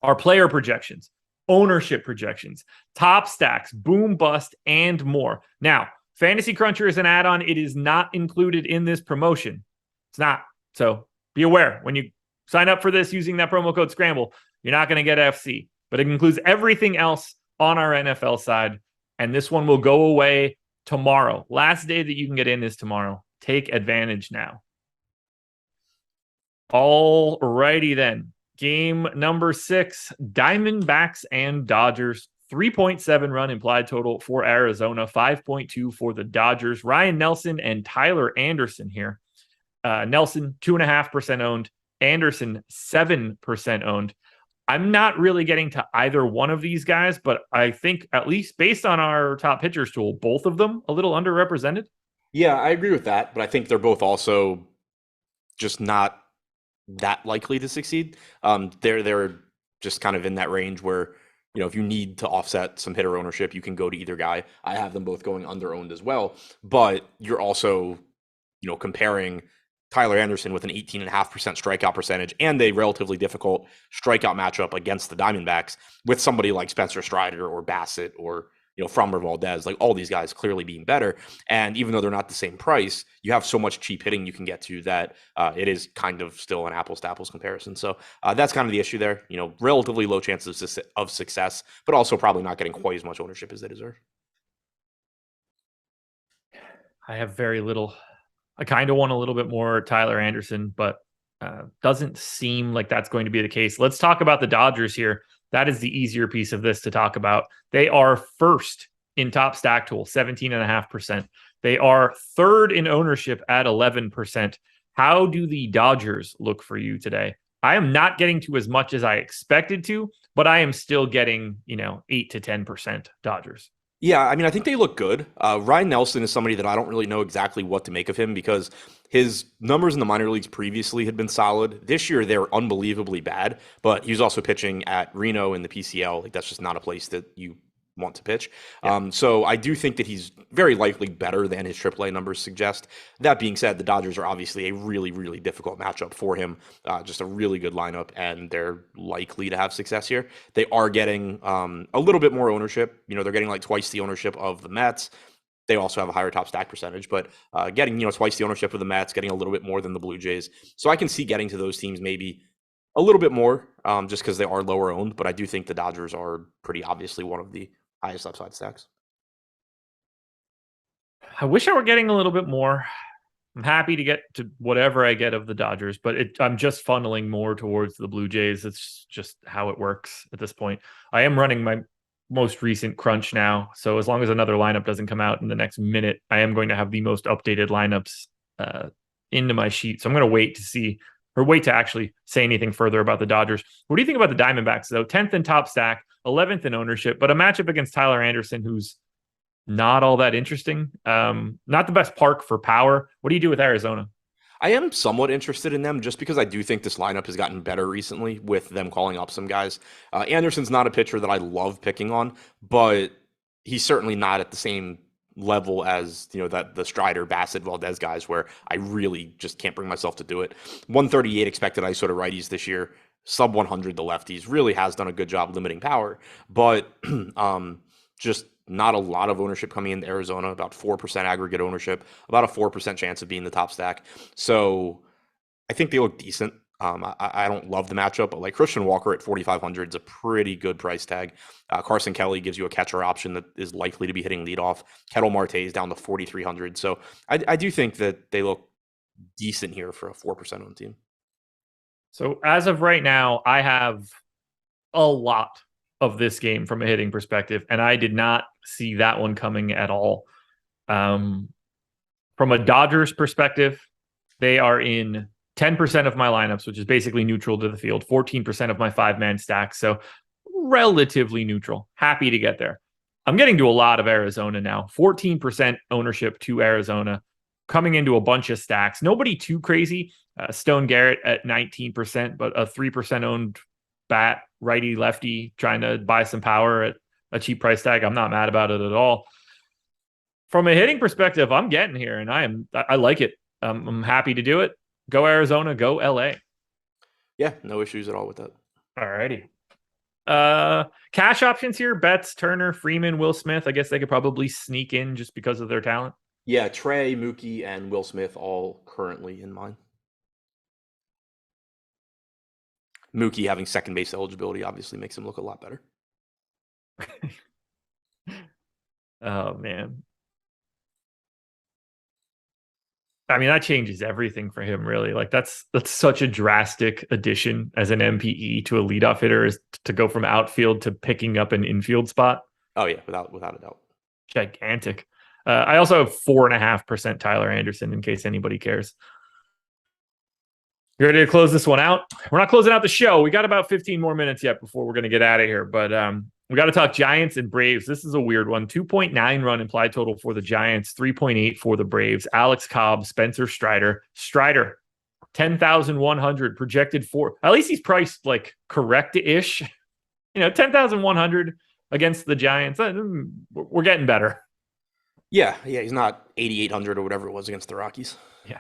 Our player projections, ownership projections, top stacks, boom bust, and more. Now, Fantasy Cruncher is an add-on. It is not included in this promotion. It's not. So be aware, when you sign up for this using that promo code SCRAMBLE, you're not going to get FC, but it includes everything else on our NFL side. And this one will go away tomorrow. Last day that you can get in is tomorrow. Take advantage now. All righty then. Game number 6, Diamondbacks and Dodgers. 3.7 run implied total for Arizona, 5.2 for the Dodgers. Ryan Nelson and Tyler Anderson here. Nelson, 2.5% owned. Anderson, 7% owned. I'm not really getting to either one of these guys, but I think at least based on our top pitchers tool, both of them a little underrepresented. Yeah, I agree with that, but I think they're both also just not that likely to succeed. They're just kind of in that range where, if you need to offset some hitter ownership, you can go to either guy. I have them both going under owned as well, but you're also, comparing Tyler Anderson with an 18.5% strikeout percentage and a relatively difficult strikeout matchup against the Diamondbacks with somebody like Spencer Strider or Bassett or, Framber Valdez, like all these guys clearly being better. And even though they're not the same price, you have so much cheap hitting you can get to that it is kind of still an apples to apples comparison. So that's kind of the issue there, relatively low chances of success, but also probably not getting quite as much ownership as they deserve. I have very little. I kind of want a little bit more Tyler Anderson, but doesn't seem like that's going to be the case. Let's talk about the Dodgers here. That is the easier piece of this to talk about. They are first in top stack tool, 17.5%. They are third in ownership at 11%. How do the Dodgers look for you today? I am not getting to as much as I expected to, but I am still getting, 8 to 10% Dodgers. Yeah, I mean, I think they look good. Ryan Nelson is somebody that I don't really know exactly what to make of him because his numbers in the minor leagues previously had been solid. This year, they're unbelievably bad, but he was also pitching at Reno in the PCL. Like, that's just not a place that you want to pitch. Yeah. So I do think that he's very likely better than his AAA numbers suggest. That being said, the Dodgers are obviously a really, really difficult matchup for him. Just a really good lineup, and they're likely to have success here. They are getting a little bit more ownership. They're getting like twice the ownership of the Mets. They also have a higher top stack percentage, but getting, twice the ownership of the Mets, getting a little bit more than the Blue Jays. So I can see getting to those teams maybe a little bit more just because they are lower owned, but I do think the Dodgers are pretty obviously one of the highest upside stacks. I wish I were getting a little bit more. I'm happy to get to whatever I get of the Dodgers, but I'm just funneling more towards the Blue Jays. It's just how it works at this point. I am running my most recent crunch now, so as long as another lineup doesn't come out in the next minute, I am going to have the most updated lineups into my sheet. So I'm going to wait to actually say anything further about the Dodgers. What do you think about the Diamondbacks, though? 10th in top stack, 11th in ownership, but a matchup against Tyler Anderson, who's not all that interesting. Not the best park for power. What do you do with Arizona? I am somewhat interested in them just because I do think this lineup has gotten better recently with them calling up some guys. Anderson's not a pitcher that I love picking on, but he's certainly not at the same level as that the Strider, Bassett, Valdez guys where I really just can't bring myself to do it. 138 expected ISO to righties this year, sub 100 to lefties. Really has done a good job limiting power, but just not a lot of ownership coming into Arizona, about 4% aggregate ownership, about a 4% chance of being the top stack. So I think they look decent. I don't love the matchup, but like Christian Walker at 4,500 is a pretty good price tag. Carson Kelly gives you a catcher option that is likely to be hitting leadoff. Kettle Marte is down to 4,300. So I do think that they look decent here for a 4% owned team. So as of right now, I have a lot of this game from a hitting perspective, and I did not see that one coming at all. From a Dodgers perspective, they are in 10% of my lineups, which is basically neutral to the field, 14% of my 5-man stack. So relatively neutral. Happy to get there. I'm getting to a lot of Arizona now. 14% ownership to Arizona, coming into a bunch of stacks. Nobody too crazy. Stone Garrett at 19%, but a 3% owned bat, righty lefty, trying to buy some power at a cheap price tag. I'm not mad about it at all. From a hitting perspective, I'm getting here, and I like it. I'm happy to do it. Go Arizona, go LA. Yeah, no issues at all with that. All righty. Cash options here: Betts, Turner, Freeman, Will Smith. I guess they could probably sneak in just because of their talent. Yeah, Trey, Mookie, and Will Smith all currently in mine. Mookie having second base eligibility obviously makes him look a lot better. Oh, man. I mean, that changes everything for him, really. Like, that's such a drastic addition as an MPE to a leadoff hitter, is to go from outfield to picking up an infield spot. Oh, yeah, without a doubt. Gigantic. I also have 4.5% Tyler Anderson, in case anybody cares. You ready to close this one out? We're not closing out the show. We got about 15 more minutes yet before we're going to get out of here. But we got to talk Giants and Braves. This is a weird one. 2.9 run implied total for the Giants, 3.8 for the Braves. Alex Cobb, Spencer Strider. Strider, 10,100 projected for. At least he's priced like correct-ish. 10,100 against the Giants. We're getting better. Yeah, he's not 8,800 or whatever it was against the Rockies. Yeah.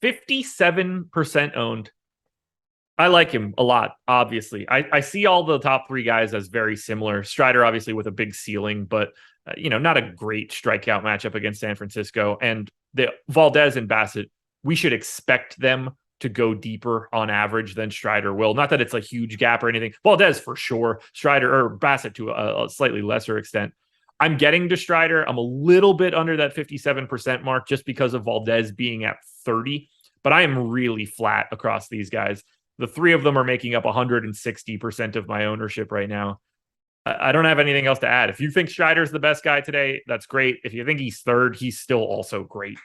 57% owned. I like him a lot, obviously. I see all the top three guys as very similar. Strider, obviously, with a big ceiling, but, not a great strikeout matchup against San Francisco. And the Valdez and Bassett, we should expect them to go deeper on average than Strider will. Not that it's a huge gap or anything. Valdez for sure. Strider or Bassett to a slightly lesser extent. I'm getting to Strider. I'm a little bit under that 57% mark just because of Valdez being at 30, but I am really flat across these guys. The three of them are making up 160% of my ownership right now. I don't have anything else to add. If you think Strider's the best guy today, that's great. If you think he's third, he's still also great.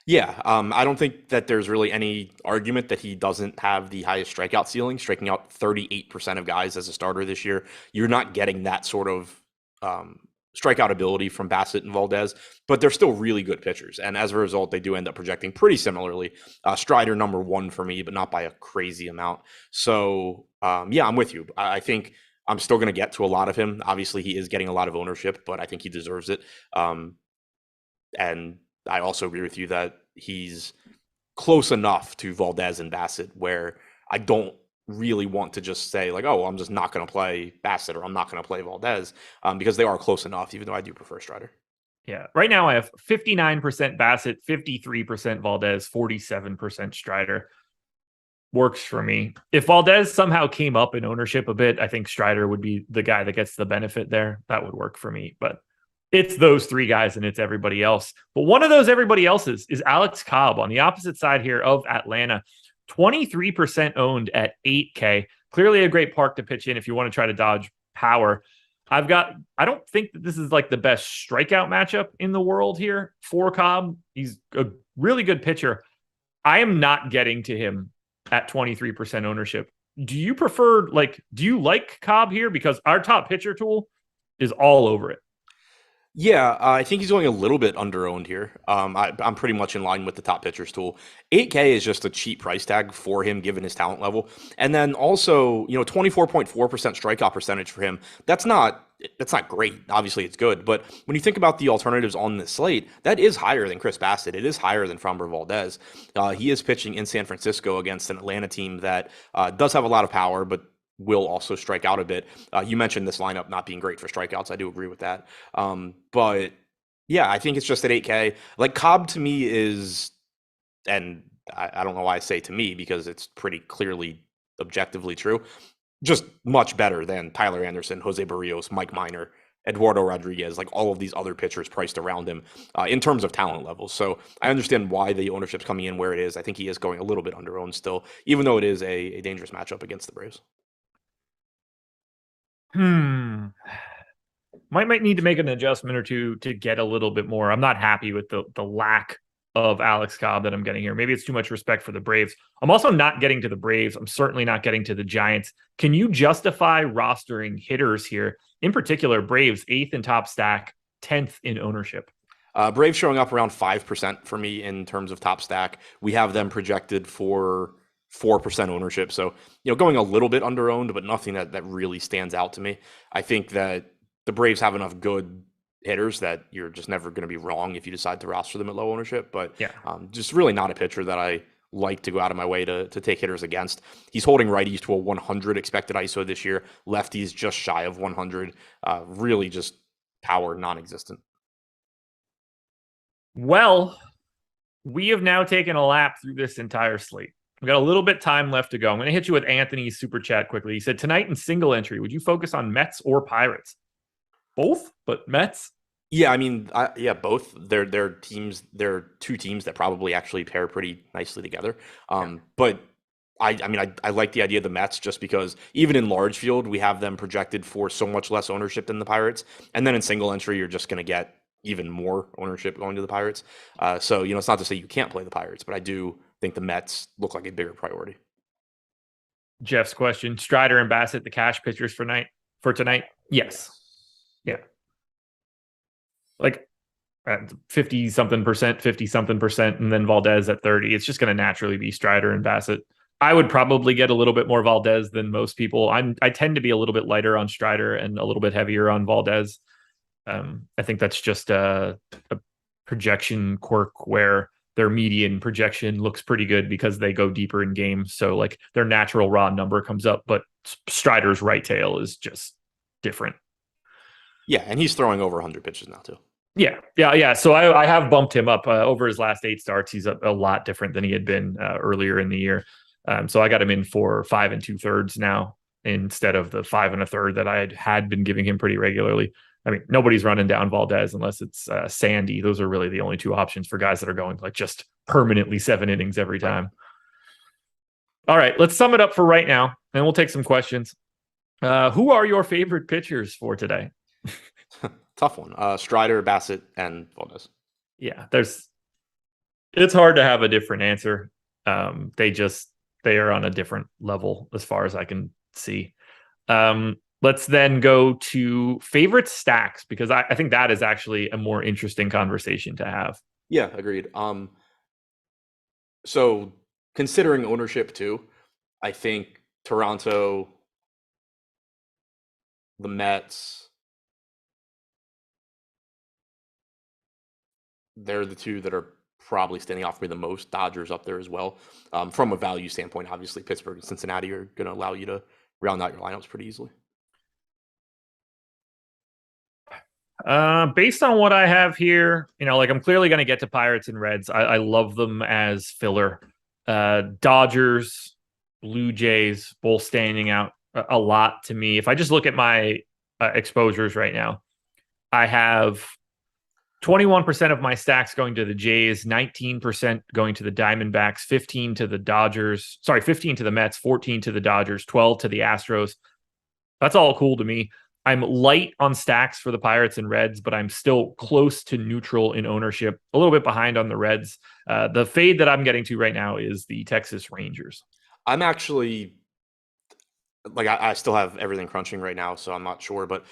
Yeah, I don't think that there's really any argument that he doesn't have the highest strikeout ceiling, striking out 38% of guys as a starter this year. You're not getting that sort of strikeout ability from Bassett and Valdez, but they're still really good pitchers. And as a result, they do end up projecting pretty similarly. Strider number one for me, but not by a crazy amount. So, yeah, I'm with you. I think I'm still going to get to a lot of him. Obviously, he is getting a lot of ownership, but I think he deserves it. And I also agree with you that he's close enough to Valdez and Bassett where I don't really want to just say like, oh, I'm just not going to play Bassett or I'm not going to play Valdez because they are close enough, even though I do prefer Strider. Yeah. Right now I have 59% Bassett, 53% Valdez, 47% Strider. Works for me. If Valdez somehow came up in ownership a bit, I think Strider would be the guy that gets the benefit there. That would work for me. But it's those three guys and it's everybody else. But one of those everybody else's is Alex Cobb on the opposite side here of Atlanta. 23% owned at 8K. Clearly a great park to pitch in if you want to try to dodge power. I don't think that this is like the best strikeout matchup in the world here for Cobb. He's a really good pitcher. I am not getting to him at 23% ownership. Do you like Cobb here? Because our top pitcher tool is all over it. Yeah, I think he's going a little bit under-owned here. I'm pretty much in line with the top pitchers tool. 8K is just a cheap price tag for him given his talent level. And then also, 24.4% strikeout percentage for him. That's not great. Obviously, it's good. But when you think about the alternatives on this slate, that is higher than Chris Bassett. It is higher than Framber Valdez. He is pitching in San Francisco against an Atlanta team that does have a lot of power, but will also strike out a bit. You mentioned this lineup not being great for strikeouts. I do agree with that. But yeah, I think it's just at 8K. Like Cobb to me is, and I don't know why I say to me because it's pretty clearly objectively true, just much better than Tyler Anderson, Jose Barrios, Mike Minor, Eduardo Rodriguez, like all of these other pitchers priced around him in terms of talent levels. So I understand why the ownership's coming in where it is. I think he is going a little bit under-owned still, even though it is a dangerous matchup against the Braves. Might need to make an adjustment or two to get a little bit more. I'm not happy with the lack of Alex Cobb that I'm getting here. Maybe it's too much respect for the Braves. I'm also not getting to the Braves. I'm certainly not getting to the Giants. Can you justify rostering hitters here? In particular, Braves 8th in top stack, 10th in ownership. Braves showing up around 5% for me in terms of top stack. We have them projected for 4% ownership. So, going a little bit under-owned, but nothing that really stands out to me. I think that the Braves have enough good hitters that you're just never going to be wrong if you decide to roster them at low ownership. But yeah, just really not a pitcher that I like to go out of my way to take hitters against. He's holding righties to a 100 expected ISO this year. Lefties just shy of 100. Really just power non-existent. Well, we have now taken a lap through this entire slate. We've got a little bit time left to go. I'm going to hit you with Anthony's super chat quickly. He said, tonight in single entry, would you focus on Mets or Pirates? Both, but Mets? Yeah, I mean, both. They're teams. They're two teams that probably actually pair pretty nicely together. But I like the idea of the Mets just because even in large field, we have them projected for so much less ownership than the Pirates. And then in single entry, you're just going to get even more ownership going to the Pirates. So, it's not to say you can't play the Pirates, but I do think the Mets look like a bigger priority. Jeff's question, Strider and Bassett, the cash pitchers for tonight? Yes. Yeah. Like 50-something percent, and then Valdez at 30. It's just going to naturally be Strider and Bassett. I would probably get a little bit more Valdez than most people. I tend to be a little bit lighter on Strider and a little bit heavier on Valdez. I think that's just a projection quirk where their median projection looks pretty good because they go deeper in games. So like their natural raw number comes up, but Strider's right tail is just different. Yeah, and he's throwing over 100 pitches now too. Yeah. So I have bumped him up over his last 8 starts. He's a lot different than he had been earlier in the year. So I got him in for 5 2/3 now instead of the 5 1/3 that I had been giving him pretty regularly. I mean, nobody's running down Valdez unless it's Sandy. Those are really the only two options for guys that are going like just permanently 7 innings every time. Right. All right, let's sum it up for right now, and we'll take some questions. Who are your favorite pitchers for today? Tough one. Strider, Bassett, and Valdez. Yeah, it's hard to have a different answer. They are on a different level as far as I can see. Let's then go to favorite stacks, because I think that is actually a more interesting conversation to have. Yeah, agreed. So considering ownership too, I think Toronto, the Mets, they're the two that are probably standing off me the most. Dodgers up there as well. From a value standpoint, obviously Pittsburgh and Cincinnati are going to allow you to round out your lineups pretty easily. Based on what I have here, like I'm clearly going to get to Pirates and Reds. I love them as filler. Dodgers, Blue Jays, both standing out a lot to me. If I just look at my exposures right now, I have 21% of my stacks going to the Jays, 19% going to the Diamondbacks, 15 to the Dodgers, 15 to the Mets, 14 to the Dodgers, 12 to the Astros. That's all cool to me. I'm light on stacks for the Pirates and Reds, but I'm still close to neutral in ownership, a little bit behind on the Reds. The fade that I'm getting to right now is the Texas Rangers. I'm actually I still have everything crunching right now, so I'm not sure. But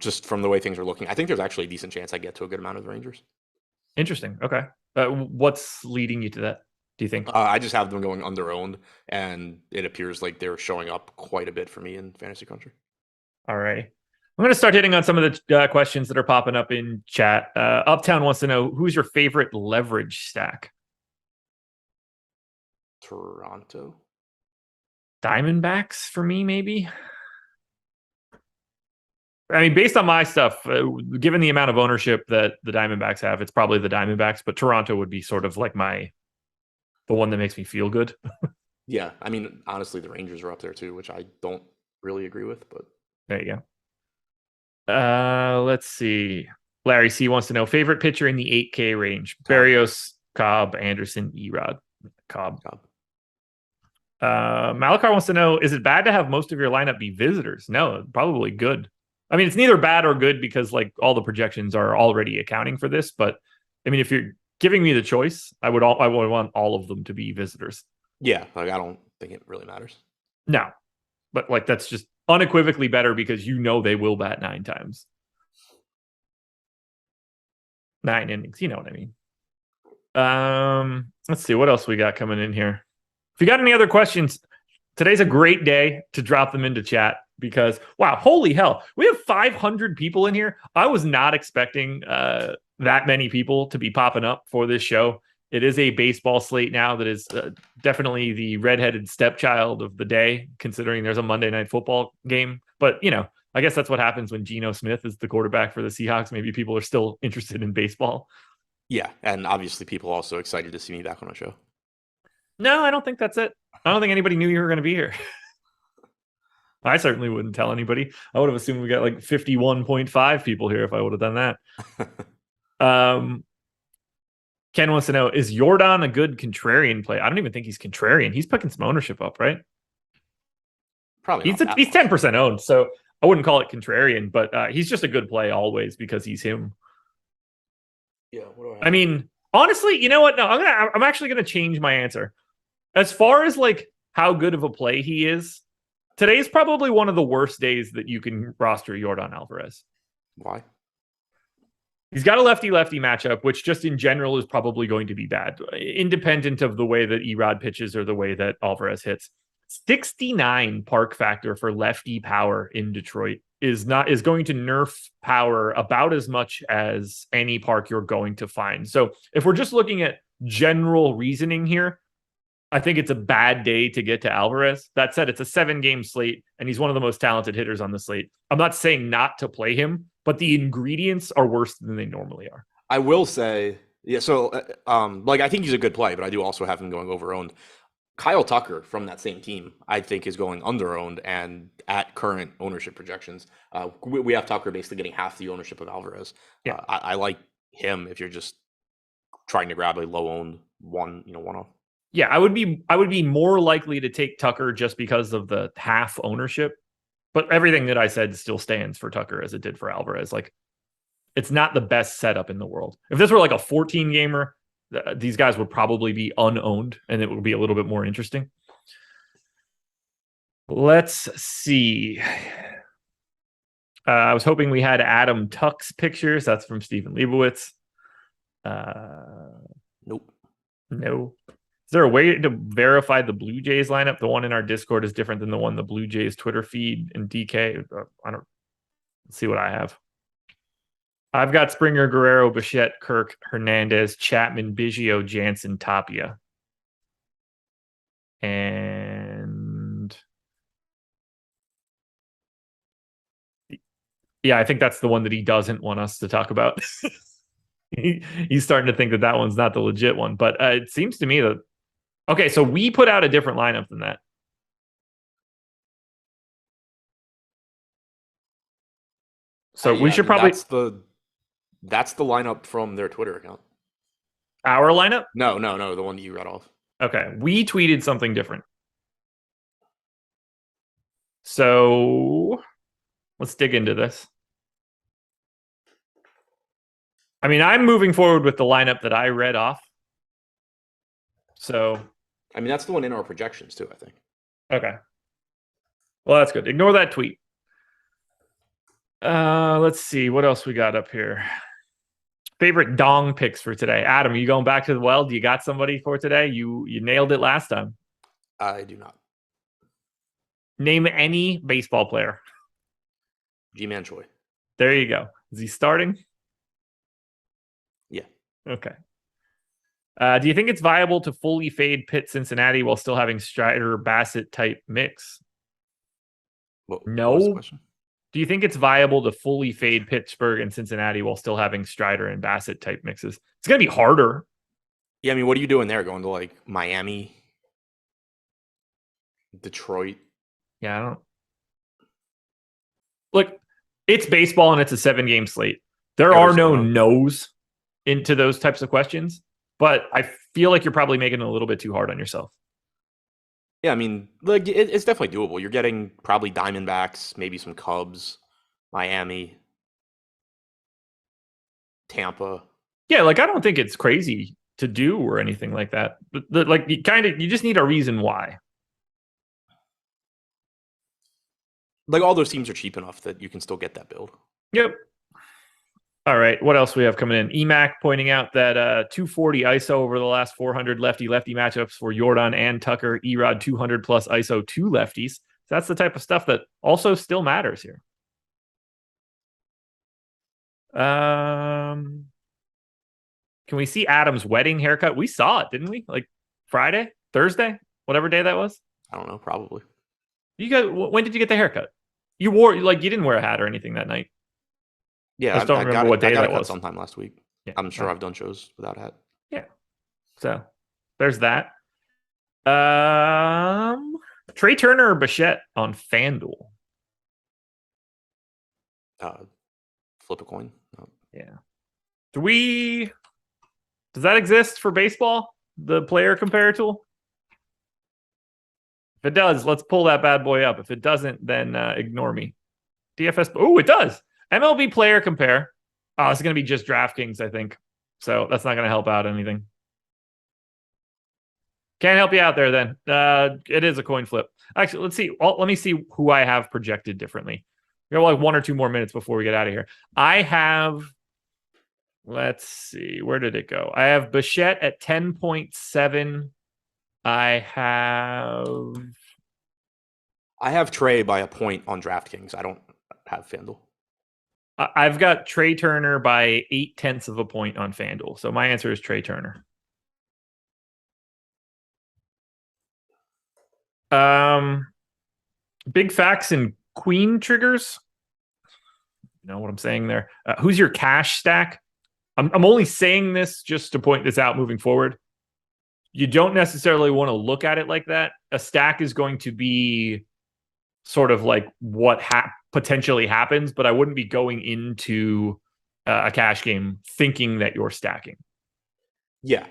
just from the way things are looking, I think there's actually a decent chance I get to a good amount of the Rangers. Interesting. Okay. What's leading you to that, do you think? I just have them going under-owned, and it appears like they're showing up quite a bit for me in Fantasy Country. All right. I'm going to start hitting on some of the questions that are popping up in chat. Uptown wants to know, who's your favorite leverage stack? Toronto. Diamondbacks for me, maybe. I mean, based on my stuff, given the amount of ownership that the Diamondbacks have, it's probably the Diamondbacks, but Toronto would be sort of like the one that makes me feel good. Yeah. I mean, honestly, the Rangers are up there too, which I don't really agree with, but there you go. Let's see. Larry C wants to know favorite pitcher in the 8K range. Cobb. Berrios, Cobb, Anderson, Erod. Cobb. Malakar wants to know, is it bad to have most of your lineup be visitors? No, probably good. I mean, it's neither bad or good because like all the projections are already accounting for this. But I mean, if you're giving me the choice, I would want all of them to be visitors. Yeah, I don't think it really matters. No, but like that's just unequivocally better because they will bat 9 times. 9 innings, you know what I mean. Let's see what else we got coming in here. If you got any other questions, today's a great day to drop them into chat because, wow, holy hell. We have 500 people in here. I was not expecting that many people to be popping up for this show. It is a baseball slate now that is definitely the redheaded stepchild of the day, considering there's a Monday Night Football game. But, I guess that's what happens when Geno Smith is the quarterback for the Seahawks. Maybe people are still interested in baseball. Yeah, and obviously people are also excited to see me back on the show. No, I don't think that's it. I don't think anybody knew you were going to be here. I certainly wouldn't tell anybody. I would have assumed we got like 51.5 people here if I would have done that. Ken wants to know, is Jordan a good contrarian play? I don't even think he's contrarian. He's picking some ownership up, right? Probably he's 10% owned, so I wouldn't call it contrarian, but he's just a good play always because he's him. Yeah, what do I mean, honestly, you know what? No, I'm actually gonna change my answer. As far as like how good of a play he is, today's probably one of the worst days that you can roster Yordan Alvarez. Why? He's got a lefty-lefty matchup, which just in general is probably going to be bad, independent of the way that Erod pitches or the way that Alvarez hits. 69 park factor for lefty power in Detroit is going to nerf power about as much as any park you're going to find. So if we're just looking at general reasoning here, I think it's a bad day to get to Alvarez. That said, it's a 7-game slate, and he's one of the most talented hitters on the slate. I'm not saying not to play him, but the ingredients are worse than they normally are. I will say, yeah, so I think he's a good play, but I do also have him going over-owned. Kyle Tucker from that same team, I think, is going under-owned, and at current ownership projections, we have Tucker basically getting half the ownership of Alvarez. Yeah. I like him if you're just trying to grab a low-owned one-off. Yeah, I would be more likely to take Tucker just because of the half ownership. But everything that I said still stands for Tucker as it did for Alvarez. Like, it's not the best setup in the world. If this were like a 14 gamer, these guys would probably be unowned and it would be a little bit more interesting. Let's see. I was hoping we had Adam Tuck's pictures. That's from Stephen Leibowitz. Nope. No. Is there a way to verify the Blue Jays lineup? The one in our Discord is different than the one the Blue Jays Twitter feed and DK. Let's see what I have. I've got Springer, Guerrero, Bichette, Kirk, Hernandez, Chapman, Biggio, Jansen, Tapia. And yeah, I think that's the one that he doesn't want us to talk about. He's starting to think that one's not the legit one. But it seems to me that... Okay, so we put out a different lineup than that. So we should probably... That's the lineup from their Twitter account. Our lineup? No, the one that you read off. Okay, we tweeted something different. So let's dig into this. I mean, I'm moving forward with the lineup that I read off. So... I mean, that's the one in our projections too, I think. Okay. Well, that's good. Ignore that tweet. Let's see. What else we got up here? Favorite dong picks for today. Adam, are you going back to the well? Do you got somebody for today? You nailed it last time. I do not. Name any baseball player. G-Man Choi. There you go. Is he starting? Yeah. Okay. Do you think it's viable to fully fade Pitt Cincinnati while still having Strider Bassett type mix? No. Do you think it's viable to fully fade Pittsburgh and Cincinnati while still having Strider and Bassett type mixes? It's going to be harder. Yeah, I mean, what are you doing there? Going to like Miami, Detroit? Yeah, I don't... Look, it's baseball and it's a 7-game slate. There are no no's into those types of questions. But I feel like you're probably making it a little bit too hard on yourself. Yeah, I mean, like it's definitely doable. You're getting probably Diamondbacks, maybe some Cubs, Miami, Tampa. Yeah, like I don't think it's crazy to do or anything like that. But like you just need a reason why. Like all those teams are cheap enough that you can still get that build. Yep. All right, what else we have coming in? EMAC pointing out that 240 ISO over the last 400 lefty-lefty matchups for Jordan and Tucker. Erod 200 plus ISO 2 lefties. So that's the type of stuff that also still matters here. Can we see Adam's wedding haircut? We saw it, didn't we? Like Friday, Thursday, whatever day that was. I don't know, probably. When did you get the haircut? You didn't wear a hat or anything that night. Yeah, I just don't remember what day that was. Sometime last week. Yeah, I'm sure I've done shows without a hat. Yeah. So there's that. Trey Turner or Bichette on FanDuel? Flip a coin. No. Yeah. Does that exist for baseball? The player compare tool? If it does, let's pull that bad boy up. If it doesn't, then ignore me. DFS. Oh, it does. MLB player compare. Oh, it's going to be just DraftKings, I think. So that's not going to help out anything. Can't help you out there then. It is a coin flip. Actually, let's see. Let me see who I have projected differently. We have like 1 or 2 more minutes before we get out of here. I have, let's see, where did it go? I have Bichette at 10.7. I have Trey by a point on DraftKings. I don't have FanDuel. I've got Trey Turner by 0.8 of a point on FanDuel. So my answer is Trey Turner. Big facts and queen triggers. You know what I'm saying there? Who's your cash stack? I'm only saying this just to point this out moving forward. you don't necessarily want to look at it like that. A stack is going to be sort of like what potentially happens, but I wouldn't be going into a cash game thinking that you're stacking. Yeah.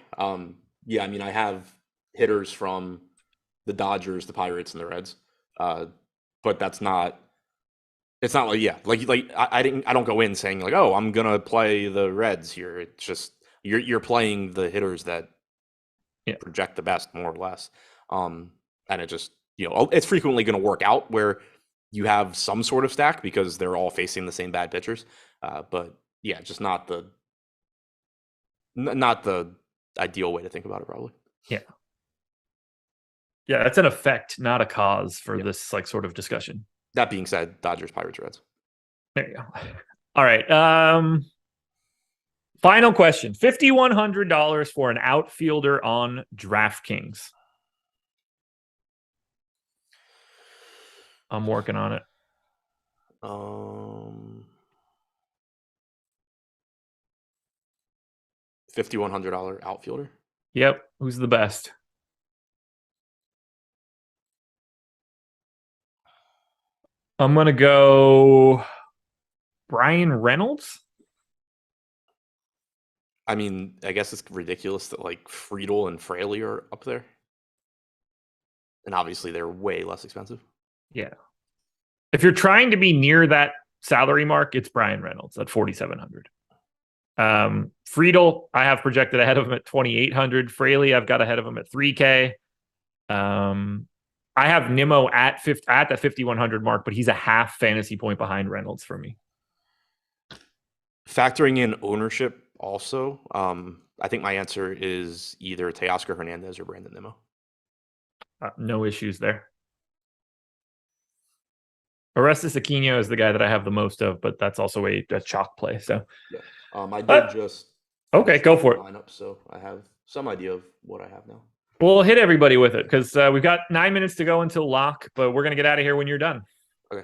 Yeah. I mean, I have hitters from the Dodgers, the Pirates, and the Reds. But it's not like, yeah, like I don't go in saying like, oh, I'm going to play the Reds here. It's just, you're playing the hitters that project the best, more or less. And it just, it's frequently going to work out where you have some sort of stack because they're all facing the same bad pitchers. But yeah, just not the ideal way to think about it, probably. Yeah. Yeah, that's an effect, not a cause for this like sort of discussion. That being said, Dodgers, Pirates, Reds. There you go. All right. Final question. $5,100 for an outfielder on DraftKings. I'm working on it. $5,100 outfielder? Yep. Who's the best? I'm going to go Brian Reynolds. I mean, I guess it's ridiculous that like Friedel and Fraley are up there. And obviously they're way less expensive. Yeah. If you're trying to be near that salary mark, it's Brian Reynolds at $4,700. Friedel, I have projected ahead of him at $2,800. Fraley, I've got ahead of him at $3K. I have Nimmo at the $5,100 mark, but he's a half fantasy point behind Reynolds for me. Factoring in ownership also, I think my answer is either Teoscar Hernandez or Brandon Nimmo. No issues there. Orestes Aquino is the guy that I have the most of, but that's also a chalk play. So yeah. I did just okay, go for it. Lineup, so I have some idea of what I have now. We'll hit everybody with it because we've got 9 minutes to go until lock, but we're gonna get out of here when you're done. Okay.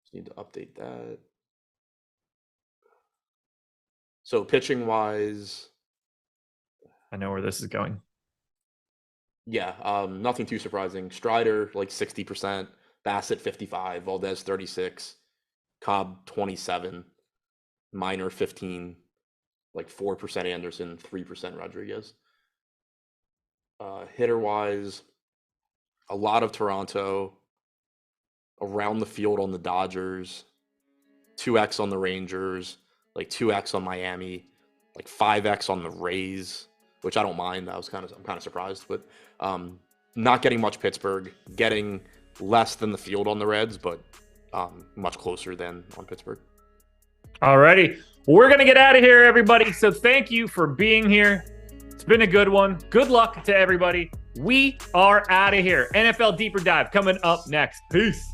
Just need to update that. So pitching wise, I know where this is going. Yeah, nothing too surprising. Strider like 60%, Bassett 55%, Valdez 36%, Cobb 27%, Minor 15%, like 4% Anderson, 3% Rodriguez. Hitter wise, a lot of Toronto, around the field on the Dodgers, 2x on the Rangers, like 2x on Miami, like 5x on the Rays, which I don't mind. I'm kind of surprised, but not getting much Pittsburgh, getting less than the field on the Reds, but much closer than on Pittsburgh. All righty. We're going to get out of here, everybody. So thank you for being here. It's been a good one. Good luck to everybody. We are out of here. NFL Deeper Dive coming up next. Peace.